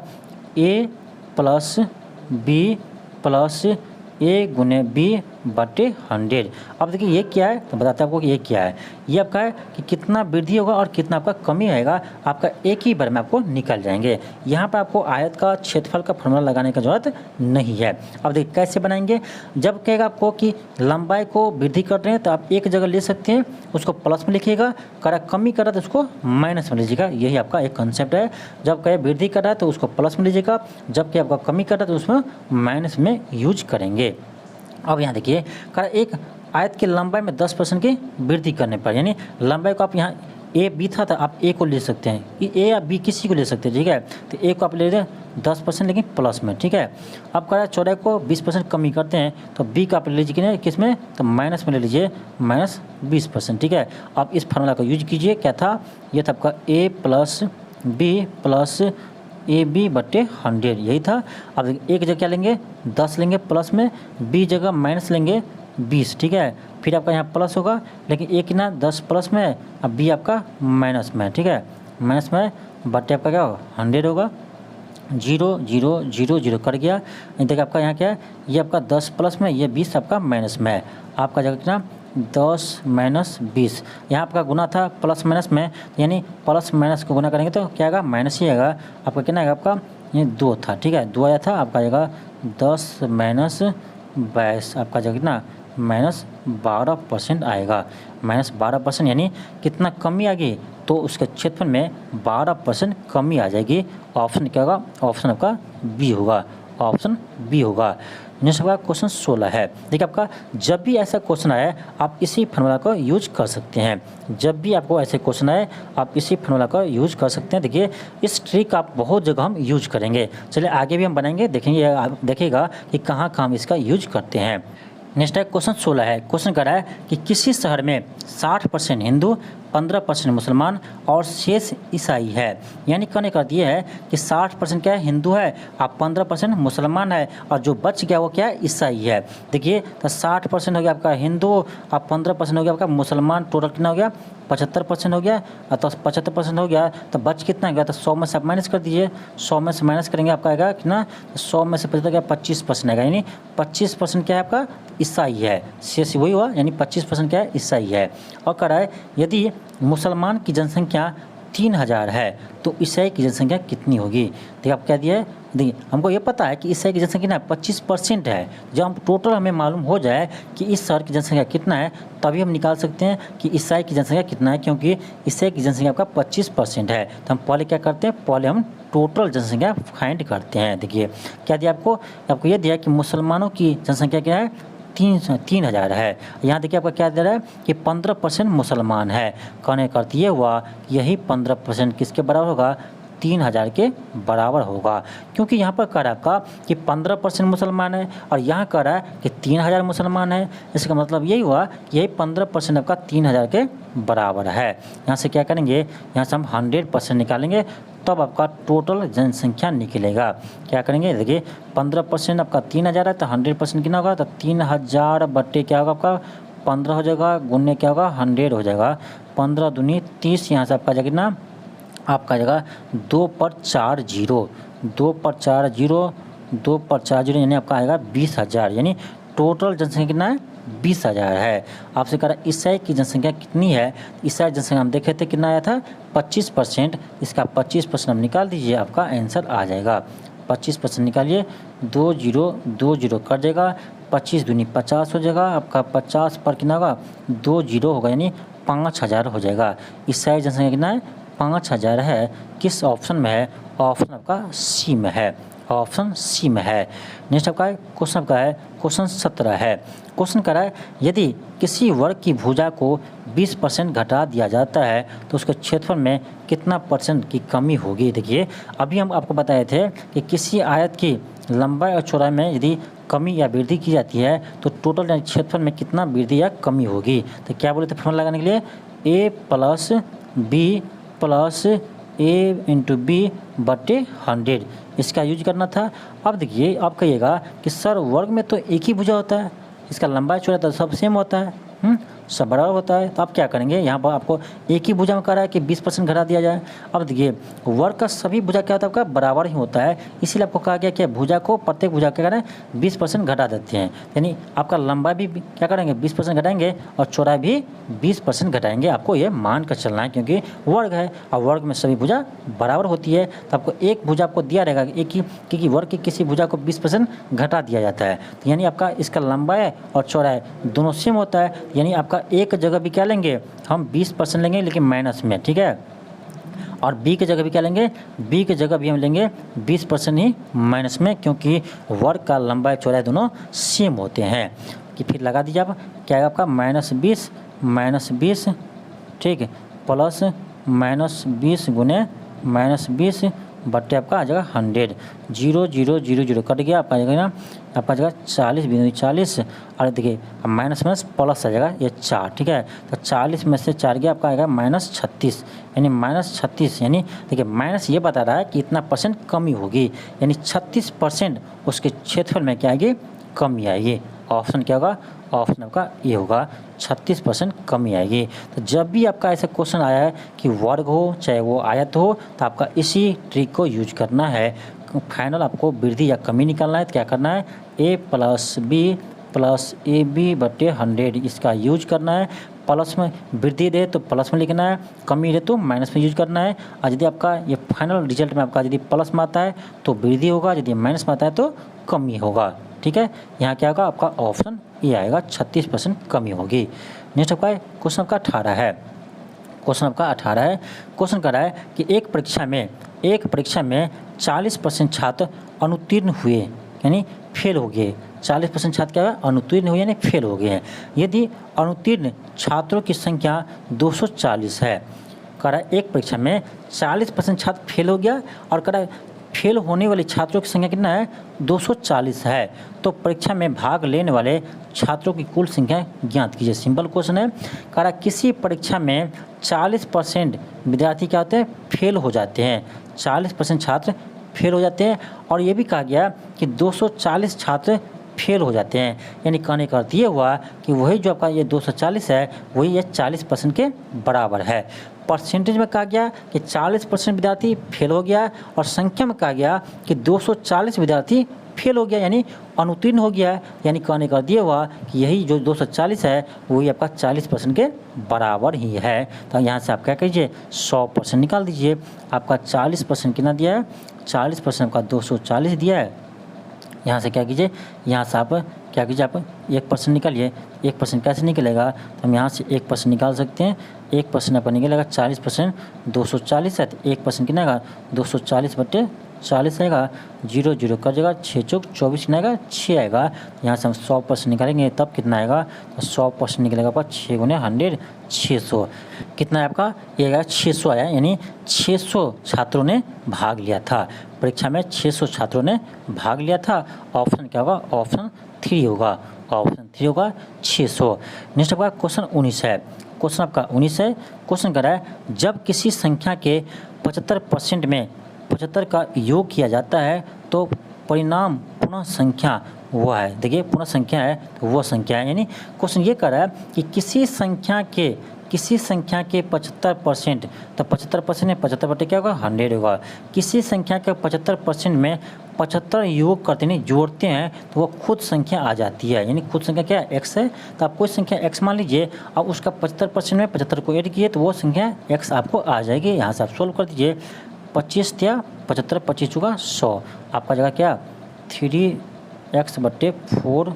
a+b+a×b/100। अब देखिए ये क्या है, तो बताते हैं आपको कि ये क्या है। ये आपका है कि कितना वृद्धि होगा और कितना आपका कमी आएगा, आपका एक ही बार में आपको निकल जाएंगे। यहाँ पर आपको आयत का क्षेत्रफल का फॉर्मूला लगाने की जरूरत नहीं है। अब देखिए कैसे बनाएंगे, जब कहेगा आपको कि लंबाई को वृद्धि कर रहे हैं तो आप एक जगह ले सकते हैं, उसको प्लस में लिखिएगा, करा कमी कर रहा है तो उसको माइनस में लीजिएगा। यही आपका एक कंसेप्ट है। जब कहे वृद्धि कर रहा है तो उसको प्लस में लीजिएगा, जबकि आपका कमी कर रहा है तो उसमें माइनस में यूज करेंगे। अब यहाँ देखिए करा एक आयत की लंबाई में 10% की वृद्धि करने पर, यानी लंबाई को आप यहाँ ए बी था तो आप ए को ले सकते हैं, ए या बी किसी को ले सकते हैं, ठीक है। तो ए को आप ले लें 10% लेकिन प्लस में, ठीक है। अब कह रहा है चौड़ाई को 20% कमी करते हैं, तो बी का आप ले लीजिए किस में, तो माइनस में ले लीजिए -20%, ठीक है। अब इस फार्मूला का यूज कीजिए। क्या था, ये था आपका a+b+ab/100, यही था। अब एक जगह क्या लेंगे 10 लेंगे प्लस में, बी जगह माइनस लेंगे 20, ठीक है। फिर आपका यहाँ प्लस होगा, लेकिन एक ना 10 प्लस में, अब बी आपका माइनस में, ठीक है, माइनस में बटे आपका क्या होगा 100 होगा। 0 0 0 0 कर गया। देखिए आपका यहाँ क्या है, ये आपका 10 प्लस में, ये 20 आपका माइनस में है। आपका जगह कितना 10 - 20, यहाँ आपका गुना था प्लस माइनस में, यानी प्लस माइनस को गुना करेंगे तो क्या आएगा माइनस ही आएगा। आपका कितना आएगा, आपका ये 2 था, ठीक है, 2 आया था। आपका जगह 10 - 22, आपका जगह कितना -12% आएगा। -12% यानी कितना कमी आ गई, तो उसके क्षेत्रफल में 12% कमी आ जाएगी। ऑप्शन क्या होगा, ऑप्शन आपका बी होगा। ऑप्शन बी होगा। नेक्स्ट आपका क्वेश्चन 16 है। देखिए आपका जब भी ऐसा क्वेश्चन आए आप इसी फार्मूला को यूज कर सकते हैं। जब भी आपको ऐसे क्वेश्चन आए आप इसी फार्मूला का यूज कर सकते हैं। देखिए इस ट्रिक आप बहुत जगह हम यूज करेंगे। चलिए आगे भी हम बनाएंगे, देखेंगे, आप देखिएगा कि कहाँ हम इसका यूज करते हैं। नेक्स्ट है क्वेश्चन 16 है। क्वेश्चन कर रहा है कि किसी शहर में 60% हिंदू 15% मुसलमान और शेष ईसाई है। यानी कहने का अर्थ ये है कि 60% क्या है, हिंदू है, और 15% मुसलमान है, और जो बच गया वो क्या है, ईसाई है। देखिए तो 60% हो गया आपका हिंदू और 15% हो गया आपका मुसलमान, टोटल कितना हो गया, 75% हो गया। तो 75% हो गया तो बच कितना गया, तो 100 में से आप माइनस कर दीजिए, 100 में से माइनस करेंगे आपका आएगा कितना, 100 में से 75 गया 25% आएगा, यानी 25% क्या है आपका ईसाई है, शेष वही हुआ, यानी 25% क्या है, ईसाई है। और कह रहा है यदि मुसलमान की जनसंख्या 3000 है तो ईसाई की जनसंख्या कितनी होगी। देखिए आप क्या दिया है, देखिए हमको ये पता है कि ईसाई की जनसंख्या ना 25% है। जब हम टोटल हमें मालूम हो जाए कि इस शहर की जनसंख्या कितना है तभी हम निकाल सकते हैं कि ईसाई की जनसंख्या कितना है, क्योंकि ईसाई की जनसंख्या आपका 25% है। तो हम पहले क्या करते हैं, पहले हम टोटल जनसंख्या फाइंड करते हैं। देखिए क्या दिया आपको ये दिया कि मुसलमानों की जनसंख्या क्या है, 3000 है। यहाँ देखिए आपका क्या दे रहा है कि 15% मुसलमान है। कहने का अर्थ ये हुआ यही 15% किसके बराबर होगा, 3000 के बराबर होगा, क्योंकि यहाँ पर कह रहा है आपका कि 15% मुसलमान है और यहाँ कह रहा है कि 3000 मुसलमान है। इसका मतलब यही हुआ कि यही 15% आपका 3000 के बराबर है। यहाँ से क्या करेंगे, यहाँ से हम 100% निकालेंगे तब आपका टोटल जनसंख्या निकलेगा। क्या करेंगे, देखिए 15% आपका 3000 है तो 100% कितना होगा, तो 3000 बट्टे क्या होगा आपका 15 हो जाएगा, गुने क्या होगा 100 हो जाएगा, 15 दूनी 30, यहाँ से आपका जाएगा कितना, आपका जगह 2 पर 4 जीरो, 2 पर 4 जीरो, 2 पर 4 जीरो, यानी आपका आएगा 20,000, यानी टोटल जनसंख्या कितना है, 20,000 है। आपसे कह रहा ईसाई की जनसंख्या कितनी है, ईसाई जनसंख्या हम देखे थे कितना आया था 25%, इसका 25% हम निकाल दीजिए, आपका आंसर आ जाएगा। 25% निकालिए, 2 जीरो 2 जीरो कट जाएगा, 25 दूनी 50 हो जाएगा, आपका 50 पर कितना होगा, 2 जीरो होगा, यानी 5000 हो जाएगा। ईसाई जनसंख्या कितना है, 5000 है। किस ऑप्शन में है, ऑप्शन आपका सी में है, ऑप्शन सी में है। नेक्स्ट आपका क्वेश्चन का है, क्वेश्चन 17 है। क्वेश्चन कर रहा है यदि किसी वर्ग की भुजा को 20% घटा दिया जाता है तो उसके क्षेत्रफल में कितना % की कमी होगी। देखिए अभी हम आपको बताए थे कि किसी आयत की लंबाई और चौड़ाई में यदि कमी या वृद्धि की जाती है तो टोटल क्षेत्रफल में कितना वृद्धि या कमी होगी। तो क्या बोले थे फॉर्मूला लगाने के लिए, a plus B plus A into B बटे 100, इसका यूज करना था। अब देखिए आप कहिएगा कि सर वर्ग में तो एक ही भुजा होता है, इसका लंबाई चौड़ाई तो सब सेम होता है, सब बराबर होता है, तो आप क्या करेंगे, यहाँ पर आपको एक ही भुजा में कह रहा है कि 20% घटा दिया जाए। अब देखिए वर्ग का सभी भुजा क्या होता है, आपका बराबर ही होता है, इसीलिए आपको कहा गया कि भुजा को प्रत्येक भुजा क्या करें 20% घटा देते हैं, यानी आपका लंबाई भी क्या करेंगे 20% घटाएंगे और चौड़ाई भी 20% घटाएंगे। आपको ये मान कर चलना है क्योंकि वर्ग है और वर्ग में सभी भुजा बराबर होती है, तो आपको एक भुजा आपको दिया रहेगा एक ही, क्योंकि वर्ग की किसी भुजा को 20% घटा दिया जाता है, तो यानी आपका इसका लंबाई और चौड़ाई दोनों सेम होता है, यानी आपका एक जगह भी क्या लेंगे हम 20% लेंगे लेकिन माइनस में, ठीक है, और बी की जगह भी क्या लेंगे, बी की जगह भी हम लेंगे 20% ही माइनस में, क्योंकि वर्ग का लंबाई चौड़ाई दोनों सेम होते हैं। कि फिर लगा दीजिए आप क्या है आपका -20 ठीक है प्लस -20 गुने -20 बट्टे आपका आ जाएगा 100, 0 0 0 0 कट गया, आपका आ जाएगा ना, आपका जगह 40 बिंदु 40, और देखिए माइनस माइनस प्लस आ जाएगा ये 4, ठीक है, तो 40 में से 4 गया, आपका आएगा -36, यानी -36, यानी देखिए माइनस ये बता रहा है कि इतना % कमी होगी, यानी 36% उसके क्षेत्रफल में क्या आएगी, कमी आएगी। ऑप्शन क्या होगा, ऑप्शन आपका ये होगा, 36% कमी आएगी। तो जब भी आपका ऐसा क्वेश्चन आया है कि वर्ग हो चाहे वो आयत हो तो आपका इसी ट्रिक को यूज करना है। फाइनल आपको वृद्धि या कमी निकालना है तो क्या करना है, a plus B plus A B बटे 100, इसका यूज करना है। प्लस में वृद्धि दे तो प्लस में लिखना है, कमी दे तो माइनस में यूज करना है। और यदि आपका ये फाइनल रिजल्ट में आपका यदि प्लस में आता है तो वृद्धि होगा, यदि माइनस में आता है तो कमी होगा, ठीक है। यहाँ क्या होगा आपका ऑप्शन ये आएगा, 36% कमी होगी। नेक्स्ट आपका क्वेश्चन आपका 18 है, क्वेश्चन आपका 18 है। क्वेश्चन कर रहा है कि एक परीक्षा में 40% छात्र अनुत्तीर्ण हुए यानी फेल हो गए, 40% छात्र क्या है अनुत्तीर्ण हुए यानी फेल हो गए हैं। यदि अनुत्तीर्ण छात्रों की संख्या 240 है, कह रहा है एक परीक्षा में 40% छात्र फेल हो गया और कह रहा है फेल होने वाले छात्रों की संख्या कितना है 240 है। तो परीक्षा में भाग लेने वाले छात्रों की कुल संख्या ज्ञात कीजिए। सिंपल क्वेश्चन है। कह रहा किसी परीक्षा में 40% विद्यार्थी क्या होते हैं, फेल हो जाते हैं। 40% छात्र फेल हो जाते हैं। और ये भी कहा गया कि 240 छात्र फेल हो जाते हैं। यानी कहने का अर्थ ये हुआ कि वही जो आपका ये 240 है वही ये 40% के बराबर है। परसेंटेज में कहा गया कि 40% विद्यार्थी फेल हो गया और संख्या में कहा गया कि 240 विद्यार्थी फेल हो गया यानी अनुत्तीर्ण हो गया। यानी कहने का अर्थ ये हुआ कि यही जो 240 है वही आपका 40% के बराबर ही है। तो यहाँ से आप क्या कीजिए 100% निकाल दीजिए। आपका 40% कितना दिया है, 40% आपका 240 दिया है। यहाँ से क्या कीजिए, यहाँ से आप क्या कीजिए, आप 1% निकालिए। 1% कैसे निकलेगा, तो हम यहाँ से 1% निकाल सकते हैं। 1% आपका निकलेगा 40%, 240 है तो 1% कितना आएगा 240/40 आएगा। 0 0 कर जाएगा, 6 चौक 24 कितना आएगा 6 आएगा। यहाँ से हम 100% निकालेंगे तब कितना आएगा, तो 100% निकलेगा आपका 6 × 100 600। कितना है आपका, ये आएगा 600 आया। यानी 600 छात्रों ने भाग लिया था परीक्षा में, 600 छात्रों ने भाग लिया था। ऑप्शन क्या होगा, ऑप्शन 3 होगा। ऑप्शन 3 होगा 600। नेक्स्ट आपका क्वेश्चन 19 है। क्वेश्चन आपका 19 है। क्वेश्चन कर रहा है जब किसी संख्या के 75% में 75 का योग किया जाता है तो परिणाम पूर्ण संख्या वो है। देखिए पूर्ण संख्या है तो वो संख्या है। यानी क्वेश्चन ये कर रहा है कि किसी संख्या के 75%, तो 75% में 75 क्या होगा 100 होगा। किसी संख्या के 75% में 75 योग करते नहीं जोड़ते हैं तो वो खुद संख्या आ जाती है। यानी खुद संख्या क्या है, x है। तो आप कोई संख्या x मान लीजिए, अब उसका 75% में 75 को ऐड किए तो वो संख्या x आपको आ जाएगी। यहाँ से आप सोल्व कर दीजिए। 25 या 75, 25 होगा 100। आपका जगह क्या 3x/4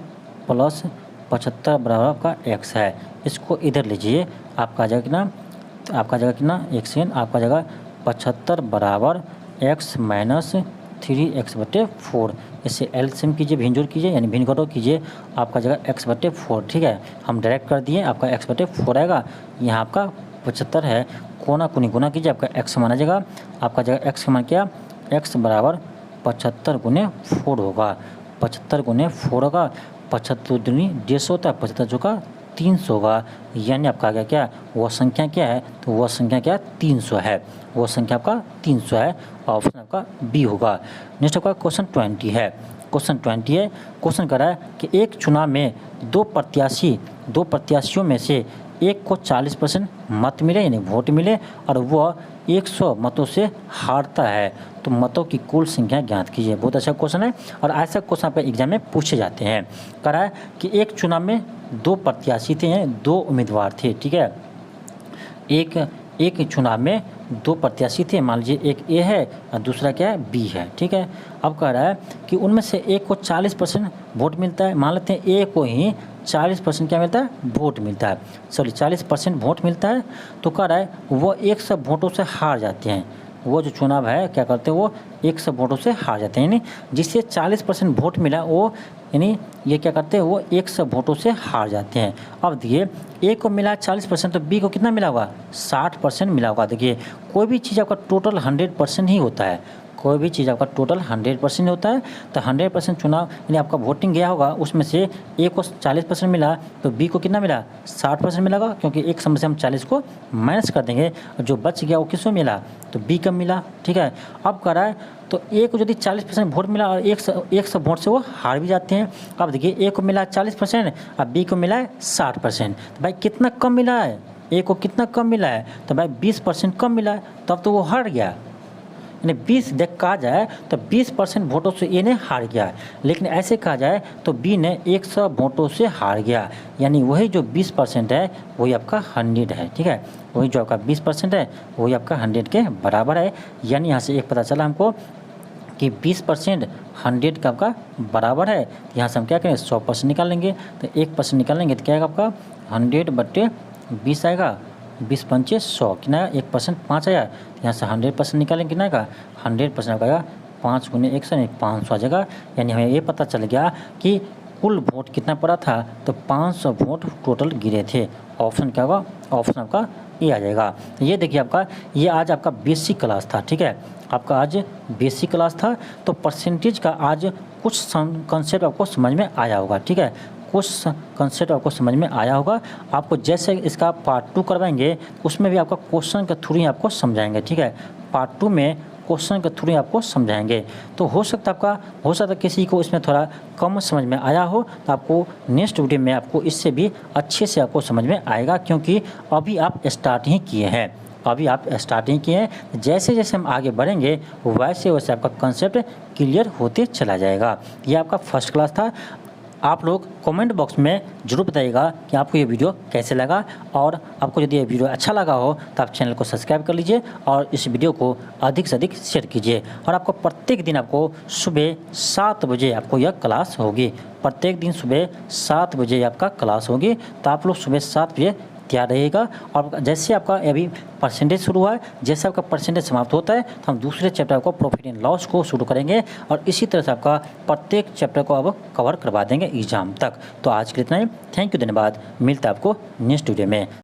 + 75 बराबर आपका x है। इसको इधर लीजिए, आपका जगह कितना, आपका जगह कितना, एक सेकेंड, आपका जगह 75 बराबर x - 3x/4। इससे एलसीएम कीजिए, भिन्न कीजिए यानी भिन्न घटाव कीजिए। आपका जगह x/4, ठीक है। हम डायरेक्ट कर दिए, आपका x/4 आएगा। यहाँ आपका 75 है, कोना कोनी गुना कीजिए, आपका x माना जाएगा। आपका जगह x का मान क्या, x बराबर 75 × 4 होगा। 75 × 4 होगा। 75 दूनी 150 होता है, 75 चौका 300 होगा। यानी आपका आ गया क्या, वह संख्या क्या है, तो वह संख्या क्या 300 है। वह संख्या आपका 300 है। ऑप्शन आपका बी होगा। नेक्स्ट आपका क्वेश्चन 20 है। क्वेश्चन 20 है। क्वेश्चन कर रहा है कि एक चुनाव में दो प्रत्याशियों में से एक को 40% मत मिले यानी वोट मिले और वह 100 मतों से हारता है तो मतों की कुल संख्या ज्ञात कीजिए। बहुत अच्छा क्वेश्चन है और ऐसा क्वेश्चन आपके एग्जाम में पूछे जाते हैं। कह रहा है कि एक चुनाव में दो प्रत्याशी थे, दो उम्मीदवार थे, ठीक है। एक चुनाव में दो प्रत्याशी थे, मान लीजिए एक ए है और दूसरा क्या है बी है, ठीक है। अब कह रहा है कि उनमें से एक को 40% वोट मिलता है। मान लेते हैं ए को ही 40% क्या मिलता है, वोट मिलता है। सॉरी 40% वोट मिलता है। तो कह रहा है वो 100 वोटों से हार जाते हैं। वो जो चुनाव है क्या करते हैं, वो 100 वोटों से हार जाते हैं। यानी जिससे 40% वोट मिला वो, यानी ये क्या करते हैं, वो 100 वोटों से हार जाते हैं। अब देखिए ए को मिला 40% तो बी को कितना मिला होगा 60% मिला होगा। देखिए कोई भी चीज़ आपका टोटल 100% ही होता है। कोई भी चीज़ आपका टोटल 100% होता है। तो 100% चुनाव यानी आपका वोटिंग गया होगा, उसमें से ए को 40% मिला तो बी को कितना मिला 60% मिलेगा, क्योंकि एक समय से हम 40 को माइनस कर देंगे और जो बच गया वो किसको मिला, तो बी का मिला, ठीक है। अब कह रहा है तो ए को यदि 40% वोट मिला और 100 वोट से वो हार भी जाते हैं। अब देखिए ए को मिला 40% और बी को मिला है 60%। तो भाई कितना कम मिला है, ए को कितना कम मिला है, तो भाई 20% कम मिला है, तब तो वो हार गया। यानी 20 देख कहा जाए तो 20% वोटों से ए ने हार गया। लेकिन ऐसे कहा जाए तो बी ने 100 वोटों से हार गया। यानी वही जो 20% है वही आपका 100 है, ठीक है। वही जो आपका 20% है वही आपका 100 के बराबर है। यानी यहाँ से एक पता चला हमको कि 20% 100 का आपका बराबर है। यहाँ से हम क्या करें 100% निकालेंगे तो 1% निकालेंगे तो क्या आएगा आपका 100/20 आएगा। 20 पंचे 100 कितना आएगा, 1% 5 आया। यहाँ से 100% निकालेंगे कितना आएगा 100% आएगा 5 × 100 यानी 500 आ जाएगा। यानी हमें ये पता चल गया कि कुल वोट कितना पड़ा था, तो 500 वोट टोटल गिरे थे। ऑप्शन क्या होगा, ऑप्शन आपका ए आ जाएगा। तो ये देखिए आपका ये आज आपका बेसिक क्लास था, ठीक है। आपका आज बेसिक क्लास था, तो परसेंटेज का आज कुछ कंसेप्ट आपको समझ में आया होगा। ठीक है, कुछ कंसेप्ट आपको समझ में आया होगा। आपको जैसे इसका पार्ट 2 करवाएंगे उसमें भी आपका क्वेश्चन के थ्रू ही आपको समझाएंगे। ठीक है, पार्ट 2 में क्वेश्चन के थ्रू ही आपको समझाएंगे। तो हो सकता है किसी को इसमें थोड़ा कम समझ में आया हो, तो आपको नेक्स्ट वीडियो में आपको इससे भी अच्छे से आपको समझ में आएगा, क्योंकि अभी आप स्टार्ट ही किए हैं। जैसे जैसे हम आगे बढ़ेंगे वैसे वैसे आपका कंसेप्ट क्लियर होते चला जाएगा। ये आपका फर्स्ट क्लास था। आप लोग कमेंट बॉक्स में ज़रूर बताइएगा कि आपको ये वीडियो कैसे लगा, और आपको यदि ये वीडियो अच्छा लगा हो तो आप चैनल को सब्सक्राइब कर लीजिए और इस वीडियो को अधिक से अधिक शेयर कीजिए। और आपको प्रत्येक दिन आपको सुबह 7 बजे आपको यह क्लास होगी। प्रत्येक दिन सुबह 7 बजे आपका क्लास होगी, तो आप लोग सुबह 7 बजे तैयार रहेगा। और जैसे आपका अभी परसेंटेज शुरू हुआ है, जैसे आपका परसेंटेज समाप्त होता है तो हम दूसरे चैप्टर को प्रॉफिट एंड लॉस को शुरू करेंगे, और इसी तरह से आपका प्रत्येक चैप्टर को अब कवर करवा देंगे एग्जाम तक। तो आज के लिए इतना ही। थैंक यू, धन्यवाद। मिलता है आपको नेक्स्ट वीडियो में।